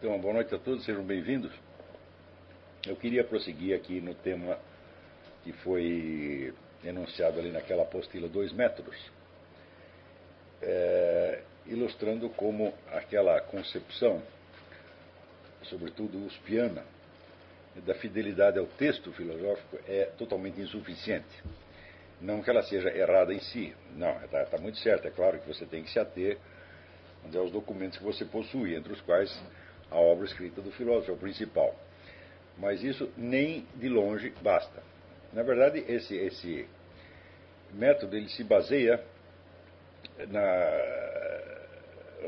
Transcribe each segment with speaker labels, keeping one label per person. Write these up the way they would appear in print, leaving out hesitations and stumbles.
Speaker 1: Então, boa noite a todos, sejam bem-vindos. Eu queria prosseguir aqui no tema que foi enunciado ali naquela apostila 2 métodos, ilustrando como aquela concepção, sobretudo uspiana, da fidelidade ao texto filosófico é totalmente insuficiente. Não que ela seja errada em si, não, está muito certo. É claro que você tem que se ater aos documentos que você possui, entre os quais a obra escrita do filósofo é o principal. Mas isso nem de longe basta. Na verdade, esse método ele se baseia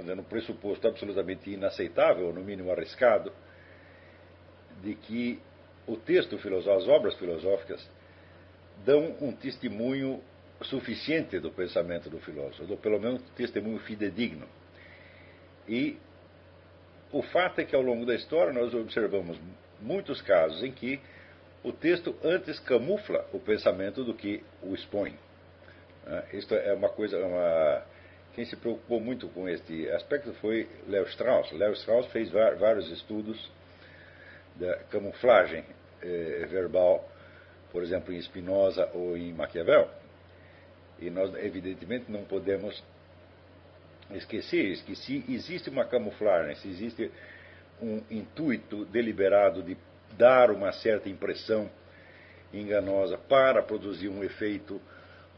Speaker 1: no pressuposto absolutamente inaceitável, ou no mínimo arriscado, de que o texto filosófico, as obras filosóficas, dão um testemunho suficiente do pensamento do filósofo, ou pelo menos um testemunho fidedigno. E o fato é que ao longo da história nós observamos muitos casos em que o texto antes camufla o pensamento do que o expõe. Isto é uma coisa... Quem se preocupou muito com este aspecto foi Léo Strauss. Léo Strauss fez vários estudos da camuflagem verbal, por exemplo, em Spinoza ou em Maquiavel. E nós, evidentemente, não podemos esquecer que se existe uma camuflagem, se existe um intuito deliberado de dar uma certa impressão enganosa para produzir um efeito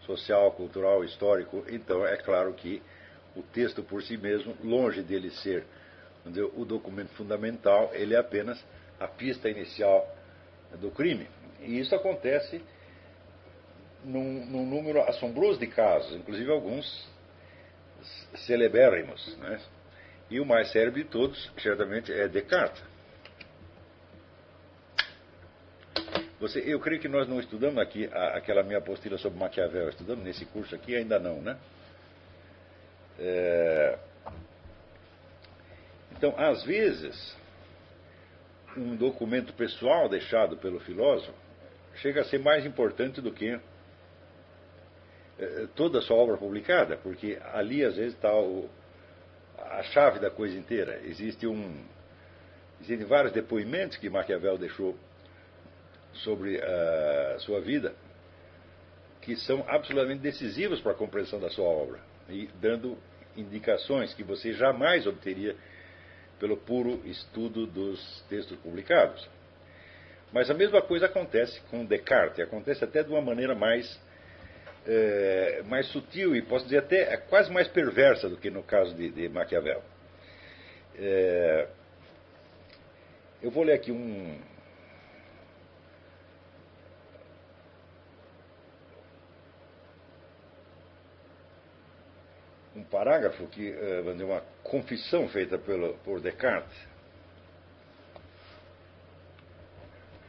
Speaker 1: social, cultural, histórico, então é claro que o texto por si mesmo, longe dele ser o documento fundamental, ele é apenas a pista inicial do crime. E isso acontece num número assombroso de casos, inclusive alguns celebérrimos, né? E o mais célebre de todos, certamente, é Descartes. Eu creio que nós não estudamos aqui aquela minha apostila sobre Maquiavel. Estudamos nesse curso aqui? Ainda não, né? Então, às vezes, um documento pessoal deixado pelo filósofo chega a ser mais importante do que toda a sua obra publicada, porque ali, às vezes, está a chave da coisa inteira. Existem vários depoimentos que Maquiavel deixou sobre a sua vida que são absolutamente decisivos para a compreensão da sua obra e dando indicações que você jamais obteria pelo puro estudo dos textos publicados. Mas a mesma coisa acontece com Descartes, acontece até de uma maneira mais sutil e posso dizer até quase mais perversa do que no caso de Maquiavel. Eu vou ler aqui um parágrafo que uma confissão feita por Descartes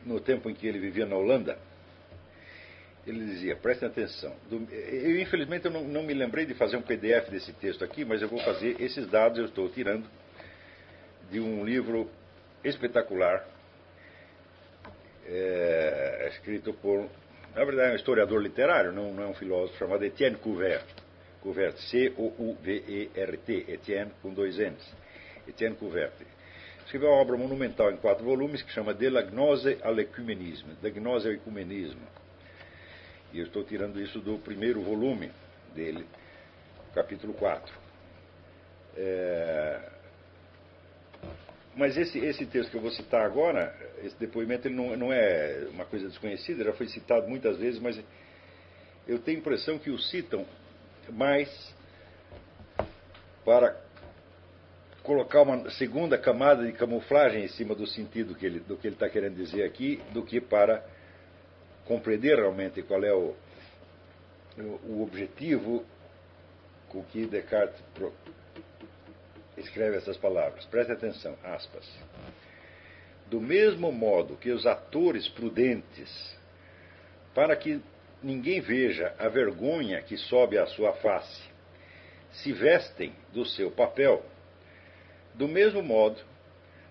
Speaker 1: no tempo em que ele vivia na Holanda. Ele dizia, prestem atenção, infelizmente eu não me lembrei de fazer um PDF desse texto aqui, mas eu vou fazer esses dados, eu estou tirando de um livro espetacular, escrito por, na verdade é um historiador literário, não é um filósofo, chamado Etienne Couvert, C-O-U-V-E-R-T, Etienne com 2 N's, Etienne Couvert. Escreveu uma obra monumental em 4 volumes que chama De la Gnose à l'Ecumenisme, da gnose ao ecumenismo. E eu estou tirando isso do primeiro volume dele, capítulo 4. Mas esse texto que eu vou citar agora, esse depoimento, ele não é uma coisa desconhecida, já foi citado muitas vezes, mas eu tenho a impressão que o citam mais para colocar uma segunda camada de camuflagem em cima do sentido do que ele está querendo dizer aqui, do que para compreender realmente qual é o objetivo com que Descartes escreve essas palavras. Preste atenção, aspas. Do mesmo modo que os atores prudentes, para que ninguém veja a vergonha que sobe à sua face, se vestem do seu papel, do mesmo modo,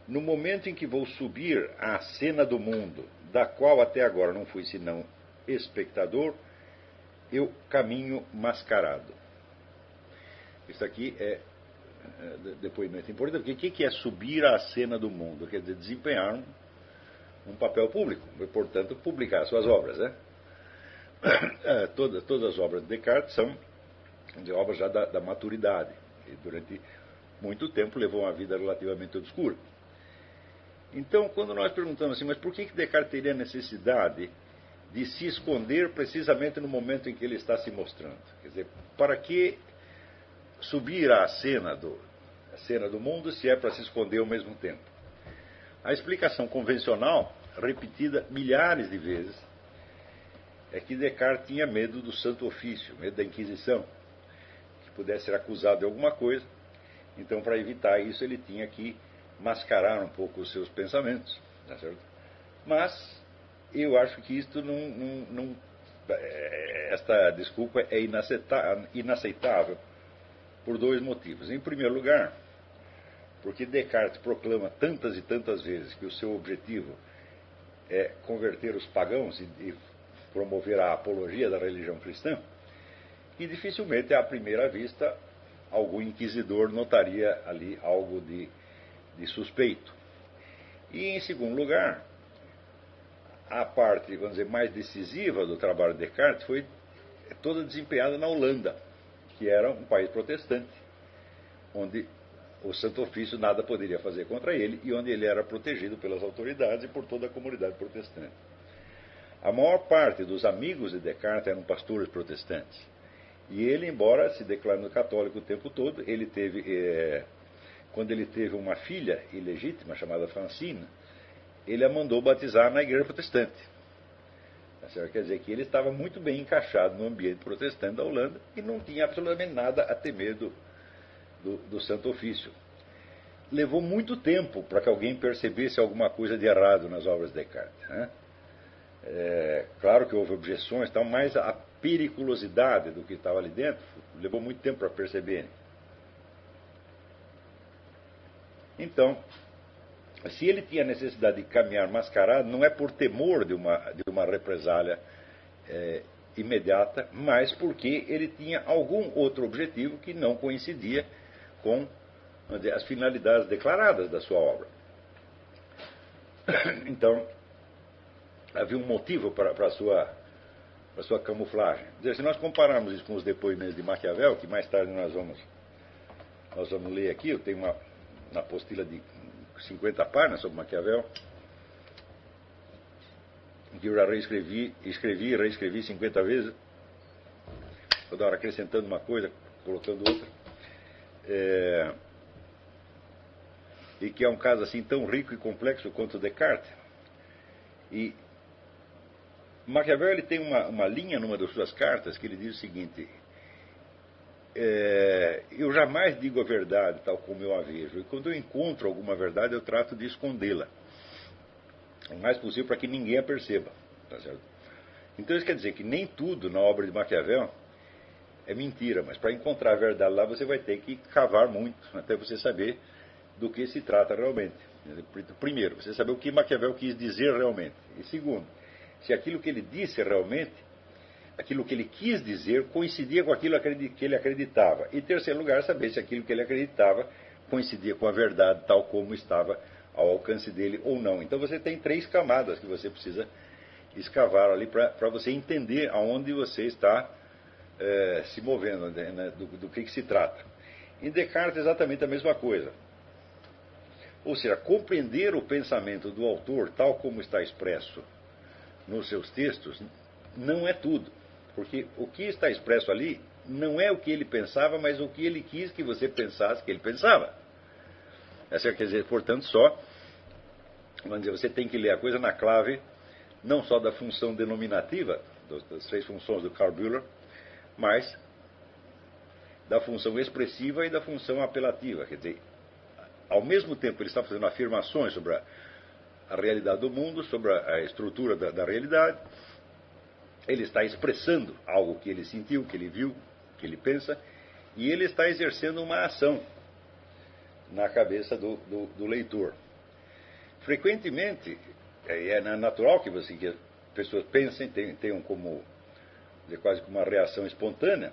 Speaker 1: no momento em que vou subir à cena do mundo, da qual até agora não fui senão espectador, eu caminho mascarado. Isso aqui é depoimento importante, porque o que é subir à cena do mundo? Quer dizer, desempenhar um papel público, e, portanto, publicar suas obras. Né? Todas as obras de Descartes são de obras já da maturidade, e durante muito tempo levou uma vida relativamente obscura. Então, quando nós perguntamos assim, mas por que Descartes teria necessidade de se esconder precisamente no momento em que ele está se mostrando? Quer dizer, para que subir à cena do mundo se é para se esconder ao mesmo tempo? A explicação convencional, repetida milhares de vezes, é que Descartes tinha medo do Santo Ofício, medo da Inquisição, que pudesse ser acusado de alguma coisa. Então, para evitar isso, ele tinha que mascarar um pouco os seus pensamentos. Tá certo? Mas eu acho que isto esta desculpa é inaceitável por dois motivos. Em primeiro lugar, porque Descartes proclama tantas e tantas vezes que o seu objetivo é converter os pagãos e promover a apologia da religião cristã, que dificilmente, à primeira vista, algum inquisidor notaria ali algo de suspeito. E, em segundo lugar, a parte, vamos dizer, mais decisiva do trabalho de Descartes foi toda desempenhada na Holanda, que era um país protestante, onde o Santo Ofício nada poderia fazer contra ele e onde ele era protegido pelas autoridades e por toda a comunidade protestante. A maior parte dos amigos de Descartes eram pastores protestantes. E ele, embora se declarando católico o tempo todo, ele teve, quando ele teve uma filha ilegítima chamada Francine, ele a mandou batizar na igreja protestante. Quer dizer que ele estava muito bem encaixado no ambiente protestante da Holanda e não tinha absolutamente nada a temer do Santo Ofício. Levou muito tempo para que alguém percebesse alguma coisa de errado nas obras de Descartes. Né? Claro que houve objeções, mas a periculosidade do que estava ali dentro levou muito tempo para perceberem. Então, se ele tinha necessidade de caminhar mascarado, não é por temor de uma represália imediata, mas porque ele tinha algum outro objetivo que não coincidia com, vamos dizer, as finalidades declaradas da sua obra. Então, havia um motivo para a sua camuflagem. Quer dizer, se nós compararmos isso com os depoimentos de Maquiavel, que mais tarde nós vamos ler aqui, eu tenho uma apostila de 50 páginas sobre Maquiavel, que eu já escrevi e reescrevi 50 vezes, toda hora acrescentando uma coisa, colocando outra, e que é um caso assim tão rico e complexo quanto Descartes. E Maquiavel ele tem uma linha numa das suas cartas que ele diz o seguinte: eu jamais digo a verdade tal como eu a vejo, e quando eu encontro alguma verdade eu trato de escondê-la o mais possível para que ninguém a perceba. Tá certo? Então isso quer dizer que nem tudo na obra de Maquiavel é mentira, mas para encontrar a verdade lá você vai ter que cavar muito até você saber do que se trata realmente. Primeiro, você saber o que Maquiavel quis dizer realmente, e segundo, se aquilo que ele disse realmente, aquilo que ele quis dizer, coincidia com aquilo que ele acreditava. E, em terceiro lugar, saber se aquilo que ele acreditava coincidia com a verdade tal como estava ao alcance dele ou não. Então você tem 3 camadas que você precisa escavar ali para você entender aonde você está se movendo, né, do que se trata. Em Descartes é exatamente a mesma coisa. Ou seja, compreender o pensamento do autor tal como está expresso nos seus textos não é tudo. Porque o que está expresso ali não é o que ele pensava, mas o que ele quis que você pensasse que ele pensava. Essa quer dizer, portanto, vamos dizer, você tem que ler a coisa na clave não só da função denominativa, das 3 funções do Karl Bühler, mas da função expressiva e da função apelativa. Quer dizer, ao mesmo tempo ele está fazendo afirmações sobre a realidade do mundo, sobre a estrutura da realidade, ele está expressando algo que ele sentiu, que ele viu, que ele pensa, e ele está exercendo uma ação na cabeça do leitor. Frequentemente, é natural que as pessoas pensem, tenham como, quase como uma reação espontânea,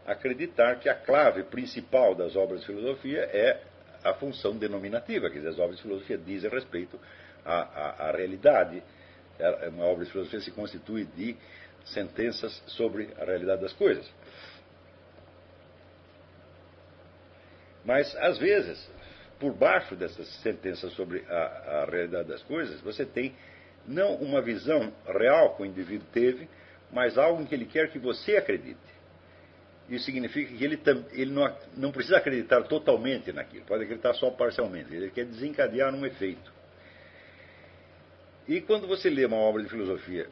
Speaker 1: acreditar que a clave principal das obras de filosofia é a função denominativa, quer dizer, as obras de filosofia dizem respeito à realidade. Uma obra de filosofia se constitui de sentenças sobre a realidade das coisas. Mas, às vezes, por baixo dessas sentenças sobre a realidade das coisas, você tem não uma visão real que o indivíduo teve, mas algo em que ele quer que você acredite. Isso significa que ele não precisa acreditar totalmente naquilo, pode acreditar só parcialmente. Ele quer desencadear um efeito. E quando você lê uma obra de filosofia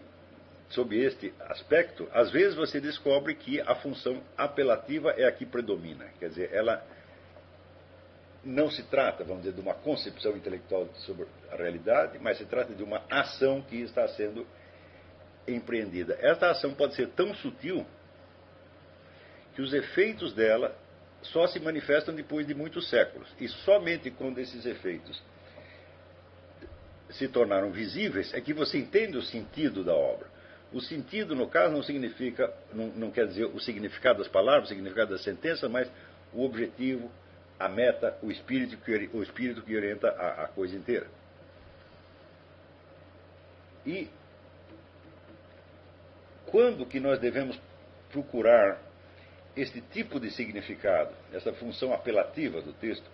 Speaker 1: sob este aspecto, às vezes você descobre que a função apelativa é a que predomina. Quer dizer, ela não se trata, vamos dizer, de uma concepção intelectual sobre a realidade, mas se trata de uma ação que está sendo empreendida. Esta ação pode ser tão sutil que os efeitos dela só se manifestam depois de muitos séculos. E somente quando esses efeitos se tornaram visíveis é que você entende o sentido da obra. O sentido, no caso, não significa, não quer dizer o significado das palavras, o significado das sentenças, mas o objetivo, a meta, o espírito que orienta a coisa inteira. E quando que nós devemos procurar este tipo de significado, essa função apelativa do texto,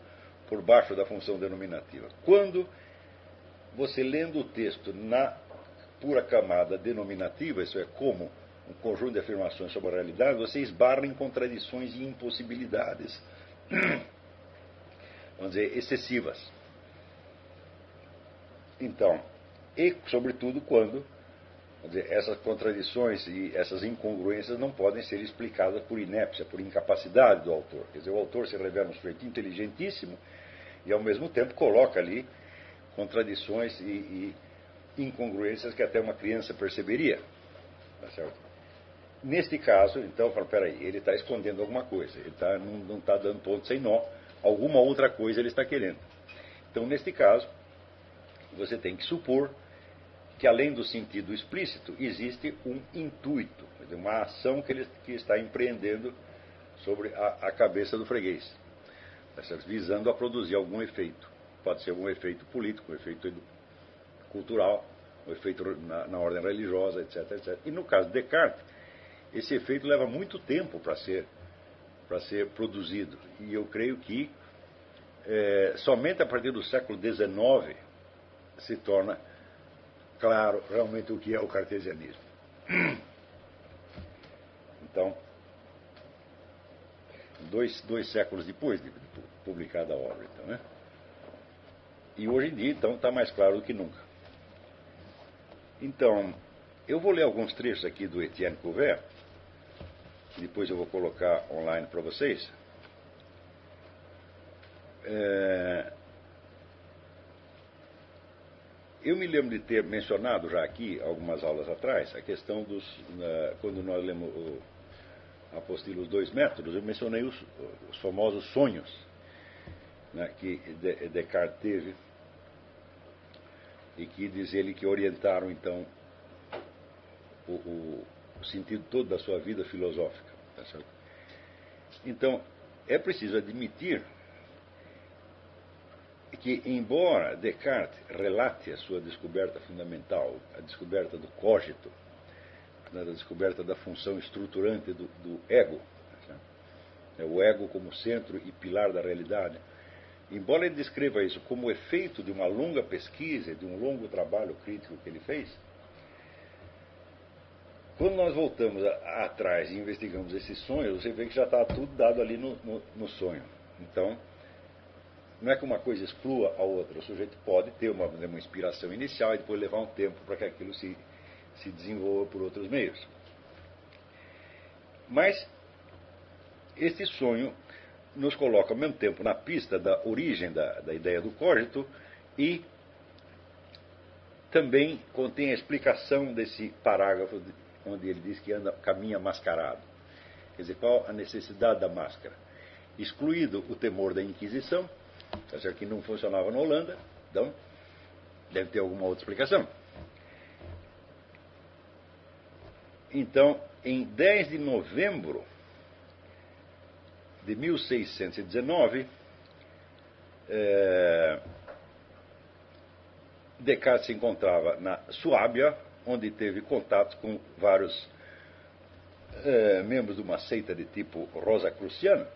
Speaker 1: por baixo da função denominativa? Quando você, lendo o texto na pura camada denominativa, isso é, como um conjunto de afirmações sobre a realidade, você esbarra em contradições e impossibilidades, vamos dizer, excessivas. Então, e sobretudo quando, vamos dizer, essas contradições e essas incongruências não podem ser explicadas por inépcia, por incapacidade do autor. Quer dizer, o autor se revela um sujeito inteligentíssimo e, ao mesmo tempo, coloca ali contradições e incongruências que até uma criança perceberia. Tá certo? Neste caso, então, eu falo, peraí, ele está escondendo alguma coisa, ele não está dando ponto sem nó, alguma outra coisa ele está querendo. Então, neste caso, você tem que supor que, além do sentido explícito, existe um intuito, quer dizer, uma ação que ele está empreendendo sobre a cabeça do freguês, tá certo? Visando a produzir algum efeito. Pode ser um efeito político, um efeito cultural, um efeito na ordem religiosa, etc, etc. E no caso de Descartes, esse efeito leva muito tempo para ser produzido. E eu creio que somente a partir do século XIX se torna claro realmente o que é o cartesianismo. Então, dois séculos depois de publicada a obra, então, né? E hoje em dia, então, está mais claro do que nunca. Então, eu vou ler alguns trechos aqui do Etienne Cuvier, que depois eu vou colocar online para vocês. Eu me lembro de ter mencionado já aqui, algumas aulas atrás, a questão quando nós lemos o apostila Os Dois Métodos, eu mencionei os famosos sonhos, né, que Descartes teve, e que diz ele que orientaram então o sentido todo da sua vida filosófica. Tá certo? Então, é preciso admitir que, embora Descartes relate a sua descoberta fundamental, a descoberta do cogito, a descoberta da função estruturante do ego, tá, o ego como centro e pilar da realidade, embora ele descreva isso como efeito de uma longa pesquisa, de um longo trabalho crítico que ele fez, quando nós voltamos atrás e investigamos esses sonhos, você vê que já está tudo dado ali no sonho. Então, não é que uma coisa exclua a outra. O sujeito pode ter uma inspiração inicial e depois levar um tempo para que aquilo se desenvolva por outros meios. Mas este sonho nos coloca ao mesmo tempo na pista da origem da ideia do cogito e também contém a explicação desse parágrafo onde ele diz que caminha mascarado. Quer dizer, qual a necessidade da máscara? Excluído o temor da Inquisição, tá certo, que não funcionava na Holanda, então deve ter alguma outra explicação. Então, em 10 de novembro de 1619, Descartes se encontrava na Suábia, onde teve contato com vários membros de uma seita de tipo rosacruciano,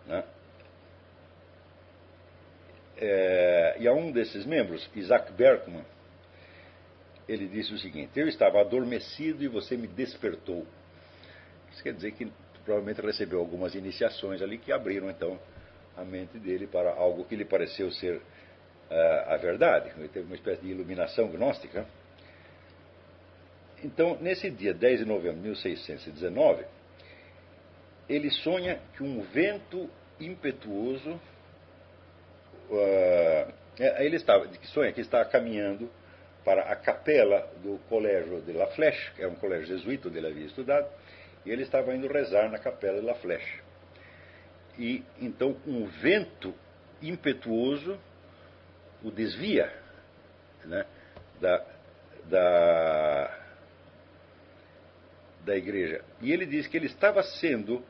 Speaker 1: né? E a um desses membros, Isaac Berkman, ele disse o seguinte: eu estava adormecido e você me despertou. Isso quer dizer que provavelmente recebeu algumas iniciações ali que abriram então a mente dele para algo que lhe pareceu ser a verdade. Ele teve uma espécie de iluminação gnóstica. Então, nesse dia 10 de novembro de 1619, ele sonha que um vento impetuoso, sonha que está caminhando para a capela do colégio de La Flèche, que era um colégio jesuíta onde ele havia estudado, e ele estava indo rezar na capela de La Flèche. E então um vento impetuoso o desvia, né, da igreja. E ele diz que ele estava sendo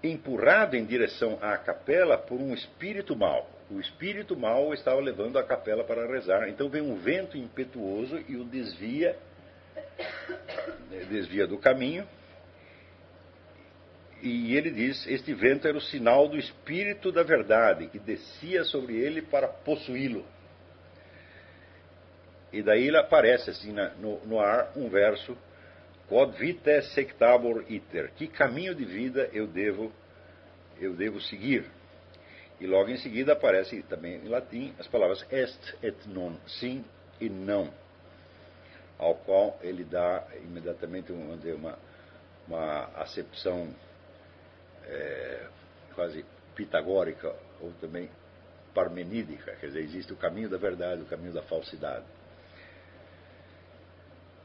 Speaker 1: empurrado em direção à capela por um espírito mau. O espírito mau estava levando a capela para rezar. Então vem um vento impetuoso e o desvia do caminho. E ele diz: este vento era o sinal do Espírito da Verdade, que descia sobre ele para possuí-lo. E daí ele aparece assim no ar um verso: Quod vitae sectabor iter, que caminho de vida eu devo seguir. E logo em seguida aparece também em latim as palavras est et non, sim e não, ao qual ele dá imediatamente uma acepção quase pitagórica, ou também parmenídica, quer dizer, existe o caminho da verdade, o caminho da falsidade.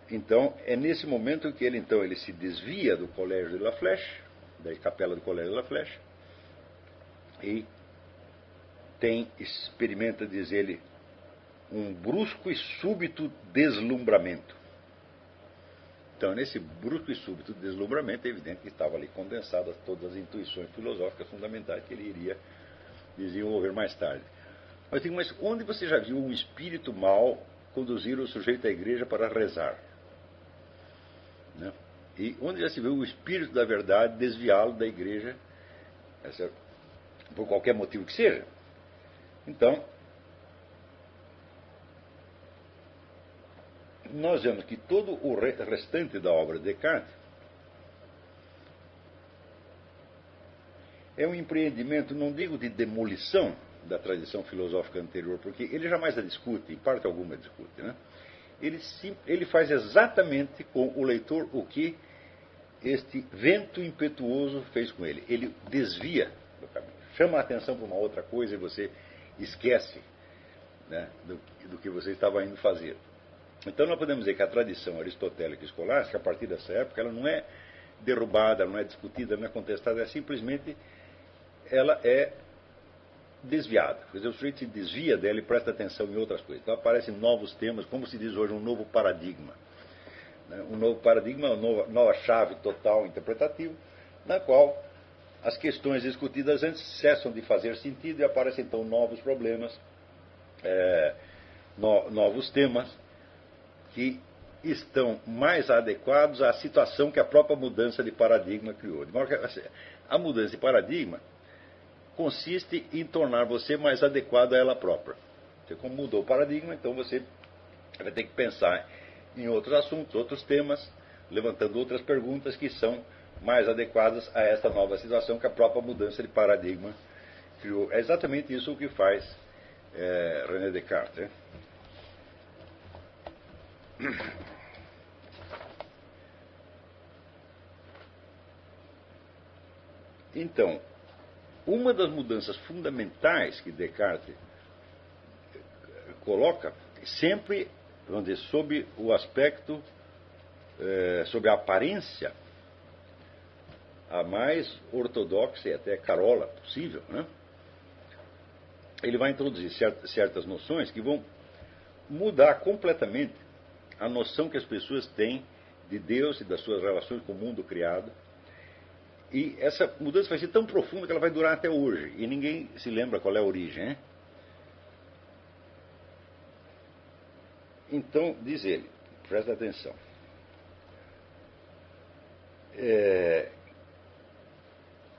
Speaker 1: Então, é nesse momento que ele se desvia do colégio de La Flèche, da capela do colégio de La Flèche, e experimenta, diz ele, um brusco e súbito deslumbramento. Então, nesse brusco e súbito deslumbramento, é evidente que estava ali condensadas todas as intuições filosóficas fundamentais que ele iria desenvolver mais tarde. Mas onde você já viu um espírito mau conduzir o sujeito à igreja para rezar? Né? E onde já se viu o espírito da verdade desviá-lo da igreja, por qualquer motivo que seja? Então, nós vemos que todo o restante da obra de Descartes é um empreendimento, não digo de demolição da tradição filosófica anterior, porque ele jamais a discute, em parte alguma discute, né? Ele faz exatamente com o leitor o que este vento impetuoso fez com ele. Ele desvia do caminho, chama a atenção para uma outra coisa e você esquece, né, do que você estava indo fazer. Então nós podemos dizer que a tradição aristotélica escolástica, a partir dessa época, ela não é derrubada, não é discutida, não é contestada, simplesmente ela é desviada. Quer dizer, o sujeito se desvia dela e presta atenção em outras coisas. Então aparecem novos temas, como se diz hoje, um novo paradigma. Um novo paradigma, uma nova chave total interpretativa, na qual as questões discutidas antes cessam de fazer sentido e aparecem então novos problemas, novos temas, que estão mais adequados à situação que a própria mudança de paradigma criou. De modo que a mudança de paradigma consiste em tornar você mais adequado a ela própria. Você, como mudou o paradigma, então você vai ter que pensar em outros assuntos, outros temas, levantando outras perguntas que são mais adequadas a esta nova situação que a própria mudança de paradigma criou. É exatamente isso o que faz René Descartes. Né? Então, uma das mudanças fundamentais que Descartes coloca, sempre, vamos dizer, sob o aspecto, sob a aparência a mais ortodoxa e até carola possível, né? Ele vai introduzir certas noções que vão mudar completamente a noção que as pessoas têm de Deus e das suas relações com o mundo criado, E essa mudança vai ser tão profunda que ela vai durar até hoje. E ninguém se lembra qual é a origem. Hein? Então, diz ele, presta atenção.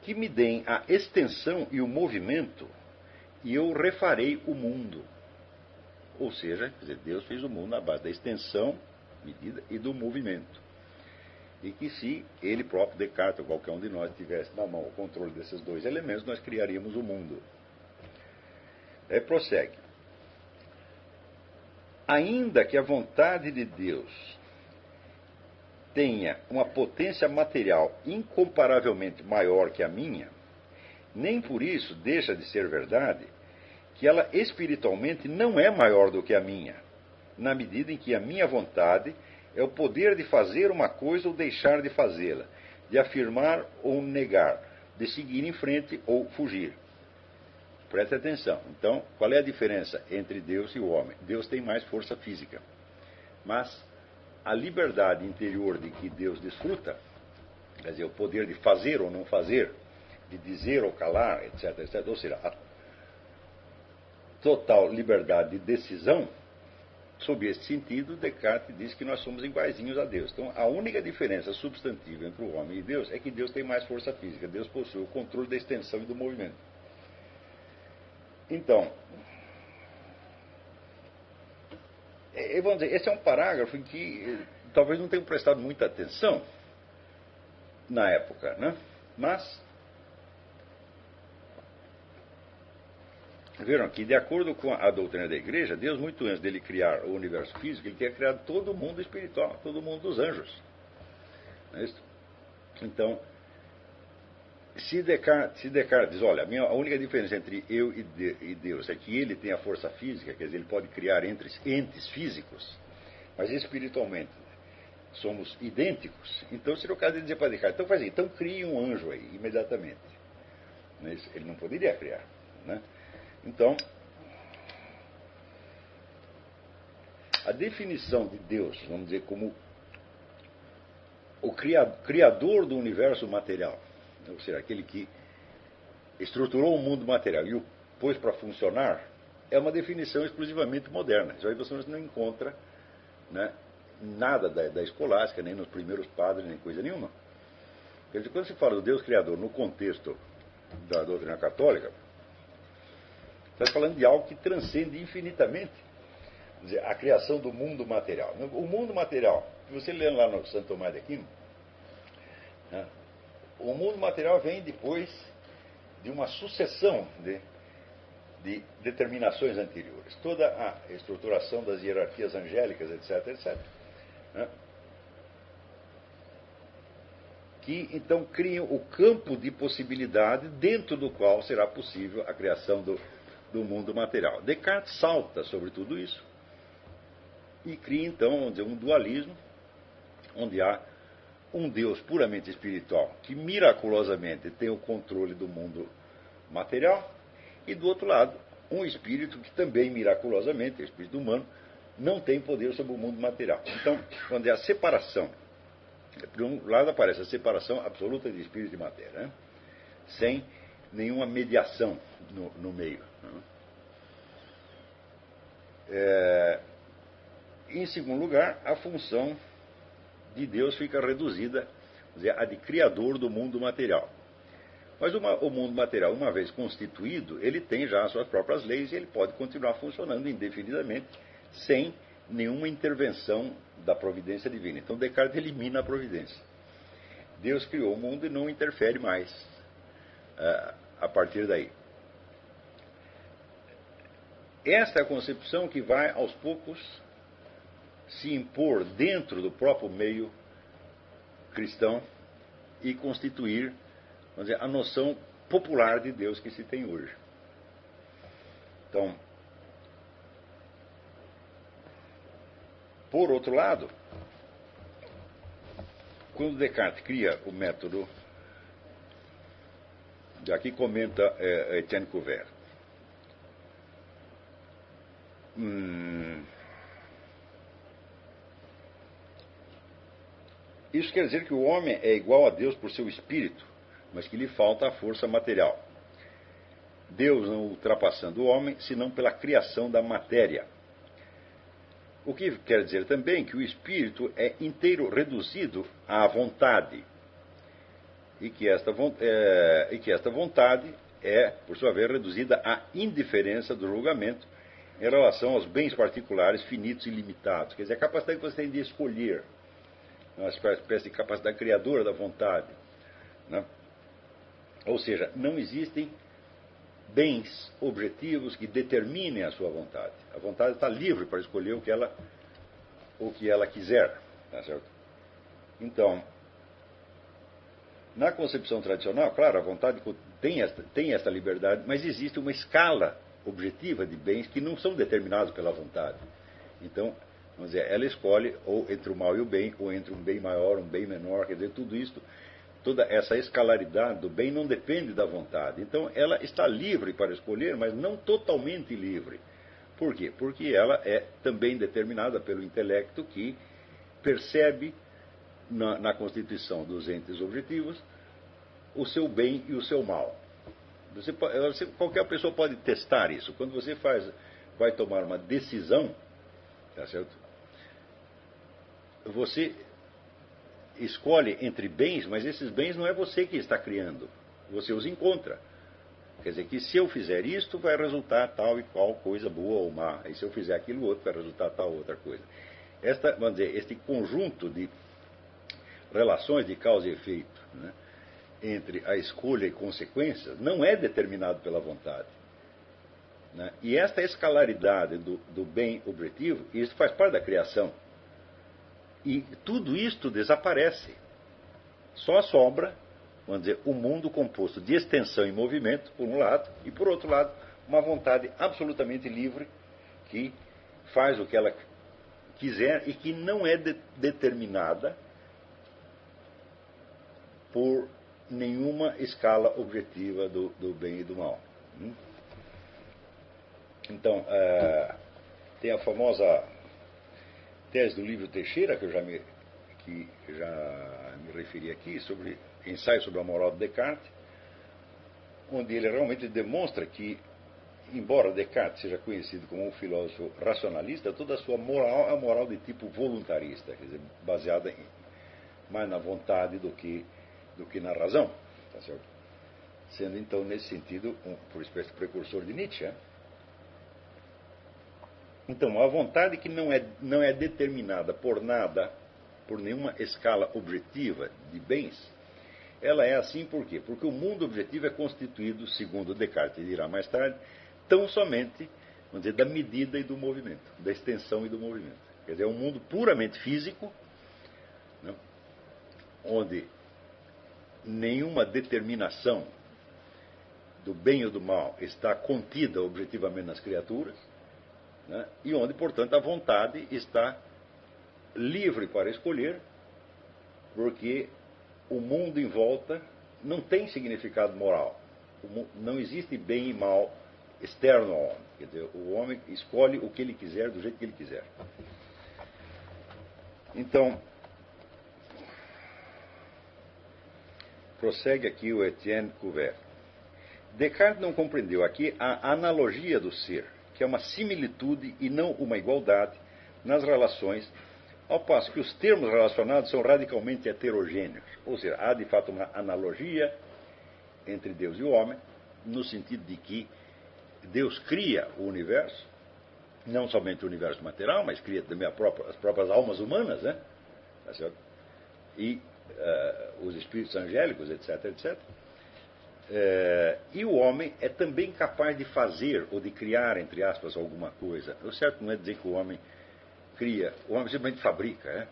Speaker 1: Que me deem a extensão e o movimento, e eu refarei o mundo. Ou seja, quer dizer, Deus fez o mundo na base da extensão, medida, e do movimento. E que se ele próprio, Descartes, ou qualquer um de nós, tivesse na mão o controle desses dois elementos, nós criaríamos o mundo. Aí prossegue. Ainda que a vontade de Deus tenha uma potência material incomparavelmente maior que a minha, nem por isso deixa de ser verdade que ela espiritualmente não é maior do que a minha, na medida em que a minha vontade é o poder de fazer uma coisa ou deixar de fazê-la, de afirmar ou negar, de seguir em frente ou fugir. Preste atenção. Então, qual é a diferença entre Deus e o homem? Deus tem mais força física, mas a liberdade interior de que Deus desfruta, quer dizer, o poder de fazer ou não fazer, de dizer ou calar, etc., etc., ou seja, a total liberdade de decisão, sob esse sentido, Descartes diz que nós somos iguaizinhos a Deus. Então, a única diferença substantiva entre o homem e Deus é que Deus tem mais força física. Deus possui o controle da extensão e do movimento. Então, vamos dizer, esse é um parágrafo em que talvez não tenham prestado muita atenção na época, né? Mas viram que, de acordo com a doutrina da igreja, Deus, muito antes dele criar o universo físico, ele tinha criado todo o mundo espiritual, todo o mundo dos anjos. Não é isso? Então, se Descartes diz, olha, a única diferença entre eu e Deus é que ele tem a força física, quer dizer, ele pode criar entes físicos, mas espiritualmente somos idênticos, então seria o caso de dizer para Descartes, então faz isso, então crie um anjo aí, imediatamente. Mas ele não poderia criar, né? Então, a definição de Deus, vamos dizer, como o criador do universo material, ou seja, aquele que estruturou o mundo material e o pôs para funcionar, é uma definição exclusivamente moderna. Isso aí você não encontra, né, nada da escolástica, nem nos primeiros padres, nem coisa nenhuma. Quer dizer, quando se fala do Deus Criador no contexto da doutrina católica, está falando de algo que transcende infinitamente, quer dizer, a criação do mundo material. O mundo material, se você lê lá no Santo Tomás de Aquino, né, o mundo material vem depois de uma sucessão de determinações anteriores. Toda a estruturação das hierarquias angélicas, etc., etc., né, que então criam o campo de possibilidade dentro do qual será possível a criação do mundo material. Descartes salta sobre tudo isso e cria então, vamos dizer, um dualismo onde há um Deus puramente espiritual que miraculosamente tem o controle do mundo material e, do outro lado, um espírito que também miraculosamente, o espírito humano, não tem poder sobre o mundo material. Então, quando é a separação, por um lado aparece a separação absoluta de espírito e matéria, né, sem nenhuma mediação no meio. Em segundo lugar, a função de Deus fica reduzida, quer dizer, a de criador do mundo material. Mas o mundo material, uma vez constituído, ele tem já as suas próprias leis e ele pode continuar funcionando indefinidamente sem nenhuma intervenção da providência divina. Então Descartes elimina a providência. Deus criou o mundo e não interfere mais a partir daí. Esta é a concepção que vai, aos poucos, se impor dentro do próprio meio cristão e constituir, vamos dizer, a noção popular de Deus que se tem hoje. Então, por outro lado, quando Descartes cria o método, aqui comenta Etienne Couvert, isso quer dizer que o homem é igual a Deus por seu espírito, mas que lhe falta a força material. Deus não ultrapassando o homem, senão pela criação da matéria. O que quer dizer também que o espírito é inteiro reduzido à vontade, e que esta vontade é, por sua vez, reduzida à indiferença do julgamento em relação aos bens particulares finitos e limitados. Quer dizer, a capacidade que você tem de escolher, uma espécie de capacidade criadora da vontade, né? Ou seja, não existem bens objetivos que determinem a sua vontade. A vontade está livre para escolher o que ela quiser. Tá certo? Então, na concepção tradicional, claro, a vontade tem esta liberdade, mas existe uma escala objetiva de bens que não são determinados pela vontade. Então, vamos dizer, ela escolhe ou entre o mal e o bem, ou entre um bem maior, um bem menor, quer dizer, tudo isso, toda essa escalaridade do bem não depende da vontade. Então, ela está livre para escolher, mas não totalmente livre. Por quê? Porque ela é também determinada pelo intelecto que percebe na constituição dos entes objetivos o seu bem e o seu mal. Qualquer pessoa pode testar isso. Quando você vai tomar uma decisão, tá certo? Você escolhe entre bens, mas esses bens não é você que está criando. Você os encontra. Quer dizer que se eu fizer isto, vai resultar tal e qual coisa boa ou má. E se eu fizer aquilo outro, vai resultar tal outra coisa. Vamos dizer, este conjunto de relações de causa e efeito, né, entre a escolha e consequências, não é determinado pela vontade. Né? E esta escalaridade do bem objetivo, isso faz parte da criação. E tudo isto desaparece. Só sobra, vamos dizer, o mundo composto de extensão e movimento, por um lado, e por outro lado, uma vontade absolutamente livre que faz o que ela quiser e que não é determinada por nenhuma escala objetiva do bem e do mal. Então, tem a famosa tese do Livro Teixeira, que eu já me referi aqui, sobre ensaio sobre a moral de Descartes, onde ele realmente demonstra que, embora Descartes seja conhecido como um filósofo racionalista, toda a sua moral é uma moral de tipo voluntarista, quer dizer, baseada mais na vontade do que na razão, tá certo? Sendo então, nesse sentido, por espécie de precursor de Nietzsche. Então, a vontade que não é determinada por nada, por nenhuma escala objetiva de bens, ela é assim por quê? Porque o mundo objetivo é constituído, segundo Descartes dirá mais tarde, tão somente, vamos dizer, da medida e do movimento, da extensão e do movimento. Quer dizer, é um mundo puramente físico, né, onde nenhuma determinação do bem ou do mal está contida objetivamente nas criaturas, né, e onde, portanto, a vontade está livre para escolher, porque o mundo em volta não tem significado moral. Não existe bem e mal externo ao homem. Quer dizer, o homem escolhe o que ele quiser, do jeito que ele quiser. Então, prossegue aqui o Etienne Cuvier. Descartes não compreendeu aqui a analogia do ser, que é uma similitude e não uma igualdade nas relações, ao passo que os termos relacionados são radicalmente heterogêneos. Ou seja, há de fato uma analogia entre Deus e o homem, no sentido de que Deus cria o universo, não somente o universo material, mas cria também as próprias almas humanas, né? Tá certo? E os espíritos angélicos, etc, etc. E o homem é também capaz de fazer ou de criar, entre aspas, alguma coisa. O certo não é dizer que o homem cria, o homem simplesmente fabrica, né?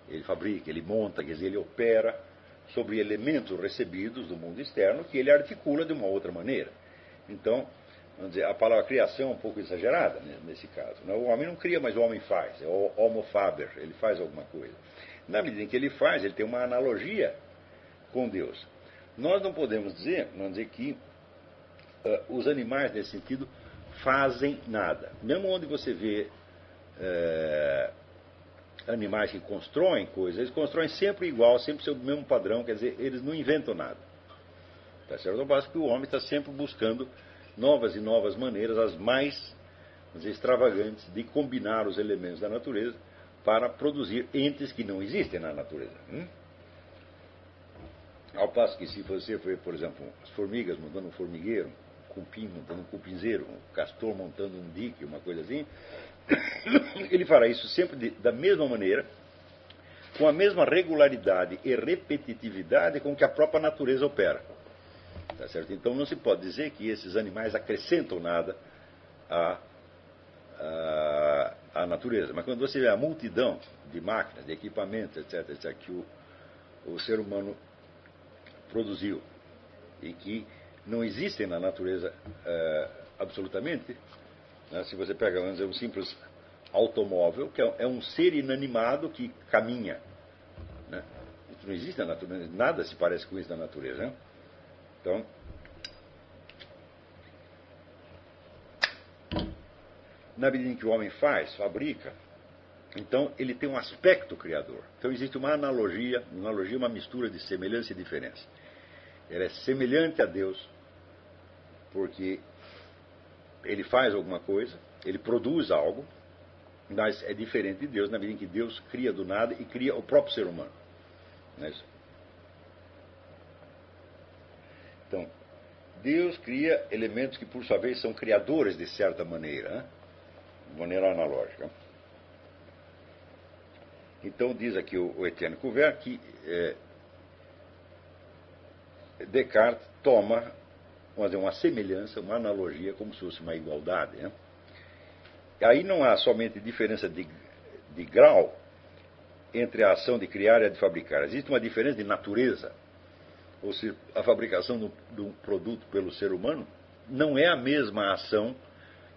Speaker 1: Ele fabrica, ele monta, quer dizer, ele opera sobre elementos recebidos do mundo externo que ele articula de uma outra maneira. Então, vamos dizer, a palavra criação é um pouco exagerada nesse caso. Né? O homem não cria, mas o homem faz. É o homo faber, ele faz alguma coisa. Na medida em que ele faz, ele tem uma analogia com Deus. Nós não podemos dizer, vamos dizer que os animais, nesse sentido, fazem nada. Mesmo onde você vê animais que constroem coisas, eles constroem sempre igual, sempre sob o mesmo padrão, quer dizer, eles não inventam nada. Tá certo? Ao passo que o homem está sempre buscando novas e novas maneiras, as mais, vamos dizer, extravagantes, de combinar os elementos da natureza para produzir entes que não existem na natureza. Ao passo que se você for, por exemplo, as formigas montando um formigueiro, um cupim montando um cupinzeiro, um castor montando um dique, uma coisa assim, ele fará isso sempre da mesma maneira, com a mesma regularidade e repetitividade com que a própria natureza opera. Tá certo? Então não se pode dizer que esses animais acrescentam nada à natureza. Mas quando você vê a multidão de máquinas, de equipamentos, etc., que o ser humano produziu e que não existem na natureza absolutamente, né? Se você pega, vamos dizer, um simples automóvel, que é um ser inanimado que caminha, né? Isso não existe na natureza, nada se parece com isso na natureza, né? Então, na medida em que o homem faz, fabrica, então ele tem um aspecto criador. Então existe uma analogia é uma mistura de semelhança e diferença. Ele é semelhante a Deus porque ele faz alguma coisa, ele produz algo, mas é diferente de Deus na medida em que Deus cria do nada e cria o próprio ser humano. Não é isso? Então, Deus cria elementos que, por sua vez, são criadores de certa maneira, né? De maneira analógica. Então, diz aqui o Etienne Cuvier que Descartes toma, vamos dizer, uma semelhança, uma analogia, como se fosse uma igualdade, né? E aí não há somente diferença de grau entre a ação de criar e a de fabricar. Existe uma diferença de natureza. Ou seja, a fabricação de um produto pelo ser humano não é a mesma ação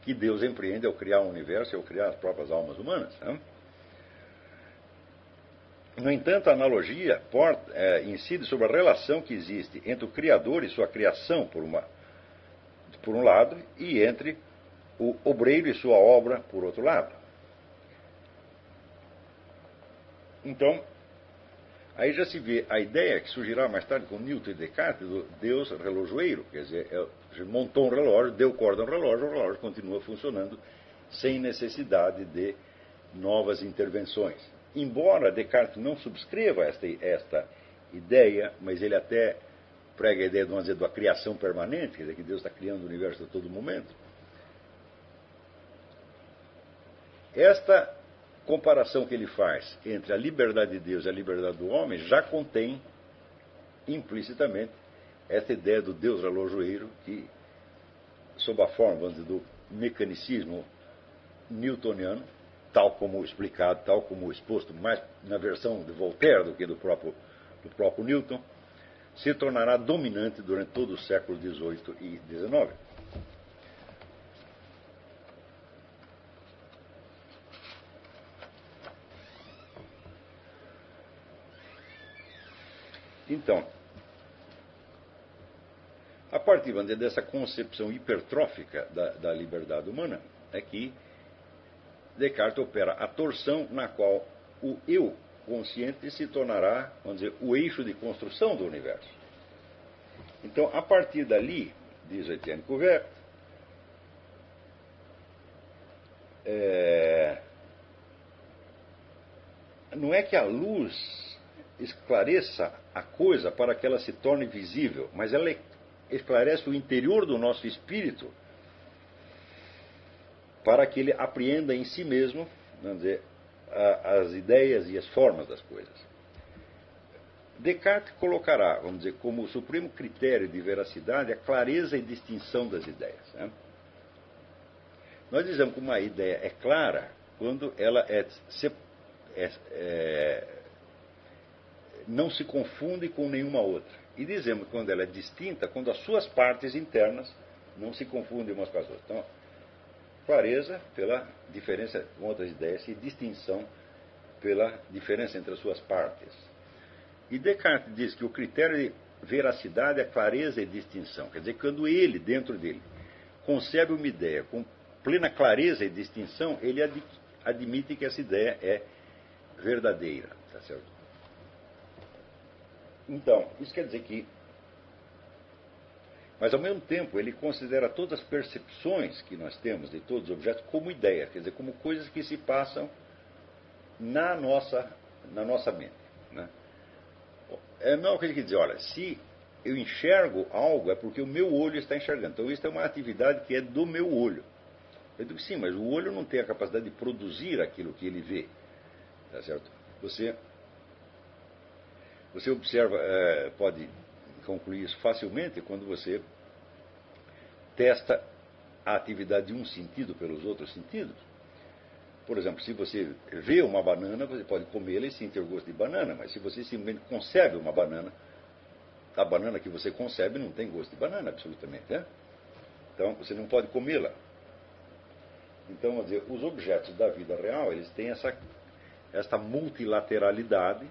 Speaker 1: que Deus empreende ao criar o universo e ao criar as próprias almas humanas, né? No entanto, a analogia incide sobre a relação que existe entre o Criador e sua criação, por um lado, e entre o obreiro e sua obra, por outro lado. Então, aí já se vê a ideia que surgirá mais tarde com Newton e Descartes do Deus relojoeiro, quer dizer, montou um relógio, deu corda ao relógio, o relógio continua funcionando sem necessidade de novas intervenções. Embora Descartes não subscreva esta ideia, mas ele até prega a ideia, vamos dizer, da criação permanente, quer dizer, que Deus está criando o universo a todo momento. Esta comparação que ele faz entre a liberdade de Deus e a liberdade do homem já contém implicitamente essa ideia do Deus relojoeiro que, sob a forma, vamos dizer, do mecanicismo newtoniano, tal como explicado, tal como exposto mais na versão de Voltaire do que do próprio Newton, se tornará dominante durante todo o século XVIII e XIX. Então, a partir, vamos dizer, dessa concepção hipertrófica da liberdade humana, é que Descartes opera a torção na qual o eu consciente se tornará, vamos dizer, o eixo de construção do universo. Então, a partir dali, diz Etienne Cuvier, não é que a luz esclareça a coisa para que ela se torne visível, mas ela esclarece o interior do nosso espírito para que ele apreenda em si mesmo, vamos dizer, as ideias e as formas das coisas. Descartes colocará, vamos dizer, como o supremo critério de veracidade a clareza e distinção das ideias, né? Nós dizemos que uma ideia é clara quando ela não se confunde com nenhuma outra. E dizemos que quando ela é distinta, quando as suas partes internas não se confundem umas com as outras. Então, clareza pela diferença com outras ideias e distinção pela diferença entre as suas partes. E Descartes diz que o critério de veracidade é clareza e distinção. Quer dizer, quando ele, dentro dele, concebe uma ideia com plena clareza e distinção, ele admite que essa ideia é verdadeira. Tá certo? Então, isso quer dizer que Mas, ao mesmo tempo, ele considera todas as percepções que nós temos de todos os objetos como ideias, quer dizer, como coisas que se passam na nossa mente. Né? É a mesma coisa que dizer, olha, se eu enxergo algo é porque o meu olho está enxergando. Então, isso é uma atividade que é do meu olho. Eu digo, sim, mas o olho não tem a capacidade de produzir aquilo que ele vê. Tá certo? Você observa, pode concluir isso facilmente quando você testa a atividade de um sentido pelos outros sentidos. Por exemplo, se você vê uma banana, você pode comê-la e sentir o gosto de banana, mas se você simplesmente concebe uma banana, a banana que você concebe não tem gosto de banana, absolutamente. Né? Então, você não pode comê-la. Então, vamos dizer, os objetos da vida real, eles têm esta multilateralidade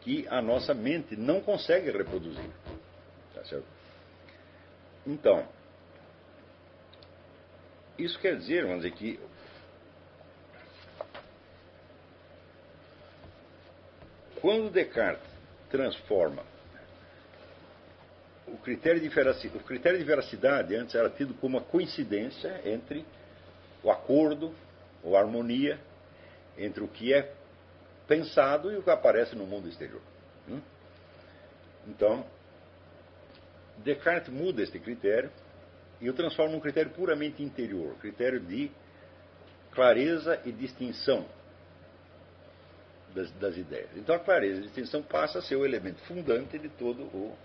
Speaker 1: que a nossa mente não consegue reproduzir. Tá certo? Então, isso quer dizer, vamos dizer, que quando Descartes transforma o critério de veracidade antes era tido como uma coincidência entre o acordo ou a harmonia entre o que é pensado e o que aparece no mundo exterior. Então, Descartes muda este critério e o transforma num critério puramente interior, critério de clareza e distinção das ideias. Então, a clareza e a distinção passa a ser o elemento fundante de todo o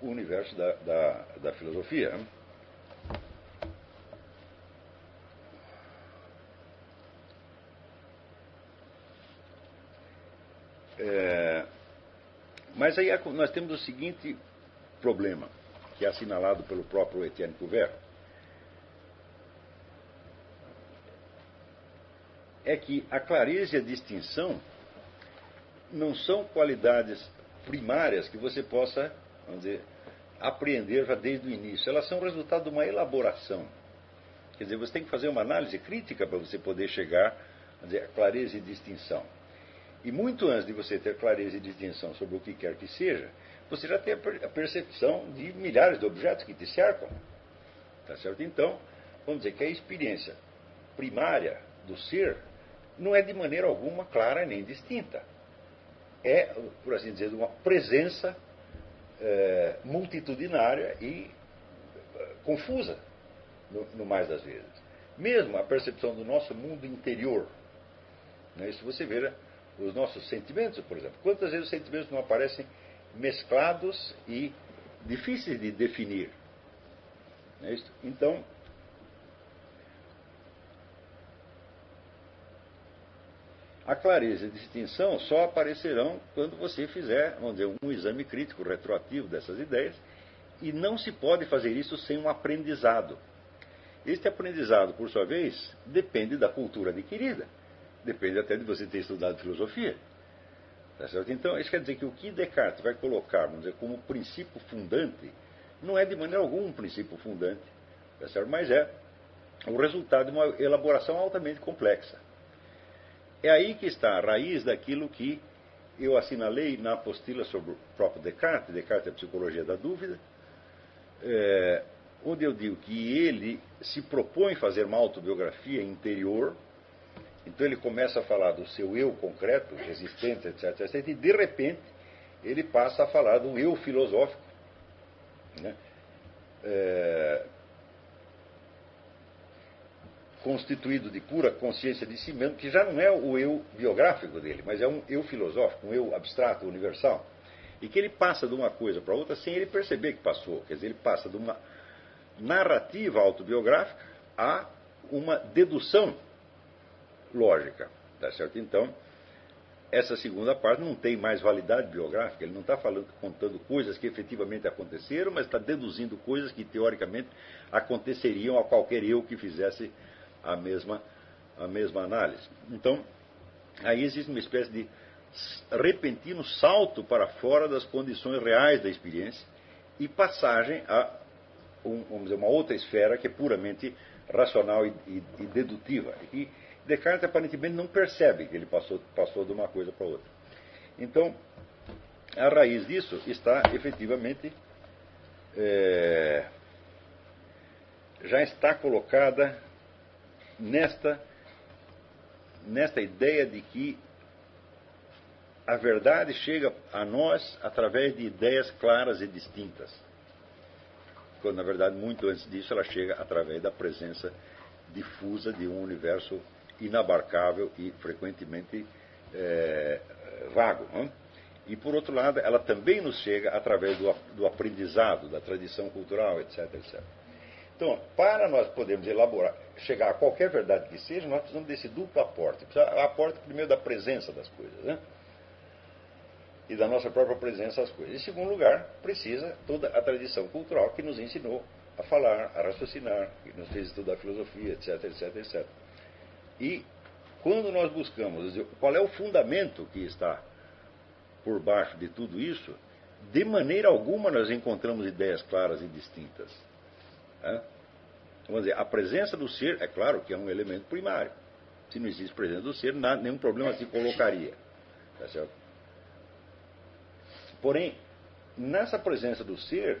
Speaker 1: universo da filosofia. Mas aí nós temos o seguinte problema, que é assinalado pelo próprio Etienne Cuvier, é que a clareza e a distinção não são qualidades primárias que você possa, vamos dizer, apreender já desde o início. Elas são resultado de uma elaboração. Quer dizer, você tem que fazer uma análise crítica para você poder chegar, vamos dizer, a clareza e distinção. E muito antes de você ter clareza e distinção sobre o que quer que seja, você já tem a percepção de milhares de objetos que te cercam. Tá certo? Então, vamos dizer que a experiência primária do ser não é de maneira alguma clara nem distinta. É, por assim dizer, uma presença multitudinária e confusa, no mais das vezes. Mesmo a percepção do nosso mundo interior. Né? Isso você vê os nossos sentimentos, por exemplo. Quantas vezes os sentimentos não aparecem mesclados e difíceis de definir? Não é isso? Então, a clareza e a distinção só aparecerão quando você fizer, vamos dizer, um exame crítico retroativo dessas ideias, e não se pode fazer isso sem um aprendizado. Este aprendizado, por sua vez, depende da cultura adquirida. Depende até de você ter estudado filosofia. Tá certo? Então, isso quer dizer que o que Descartes vai colocar, vamos dizer, como princípio fundante, não é de maneira alguma um princípio fundante, tá certo? Mas é o resultado de uma elaboração altamente complexa. É aí que está a raiz daquilo que eu assinalei na apostila sobre o próprio Descartes, Descartes é a psicologia da dúvida, onde eu digo que ele se propõe fazer uma autobiografia interior. Então ele começa a falar do seu eu concreto, resistente, etc, etc, e de repente ele passa a falar do eu filosófico, né? Constituído de pura consciência de si mesmo, que já não é o eu biográfico dele, mas é um eu filosófico, um eu abstrato, universal, e que ele passa de uma coisa para outra sem ele perceber que passou. Quer dizer, ele passa de uma narrativa autobiográfica a uma dedução lógica, tá certo? Então, essa segunda parte não tem mais validade biográfica, ele não está contando coisas que efetivamente aconteceram, mas está deduzindo coisas que teoricamente aconteceriam a qualquer eu que fizesse a mesma análise. Então, aí existe uma espécie de repentino salto para fora das condições reais da experiência e passagem a vamos dizer, uma outra esfera que é puramente racional e dedutiva. E Descartes aparentemente não percebe que ele passou de uma coisa para outra. Então, a raiz disso está efetivamente já está colocada nesta ideia de que a verdade chega a nós através de ideias claras e distintas. Quando, na verdade, muito antes disso, ela chega através da presença difusa de um universo inabarcável e frequentemente vago. Não? E, por outro lado, ela também nos chega através do aprendizado, da tradição cultural, etc, etc. Então, para nós podermos chegar a qualquer verdade que seja, nós precisamos desse duplo aporte. Aporte primeiro da presença das coisas, né? E da nossa própria presença às coisas. Em segundo lugar, precisa toda a tradição cultural que nos ensinou a falar, a raciocinar, que nos fez estudar filosofia, etc, etc, etc. E quando nós buscamos qual é o fundamento que está por baixo de tudo isso, de maneira alguma nós encontramos ideias claras e distintas. Né? Vamos dizer, a presença do ser, é claro que é um elemento primário. Se não existe presença do ser, nenhum problema se colocaria. Tá certo? Porém, nessa presença do ser,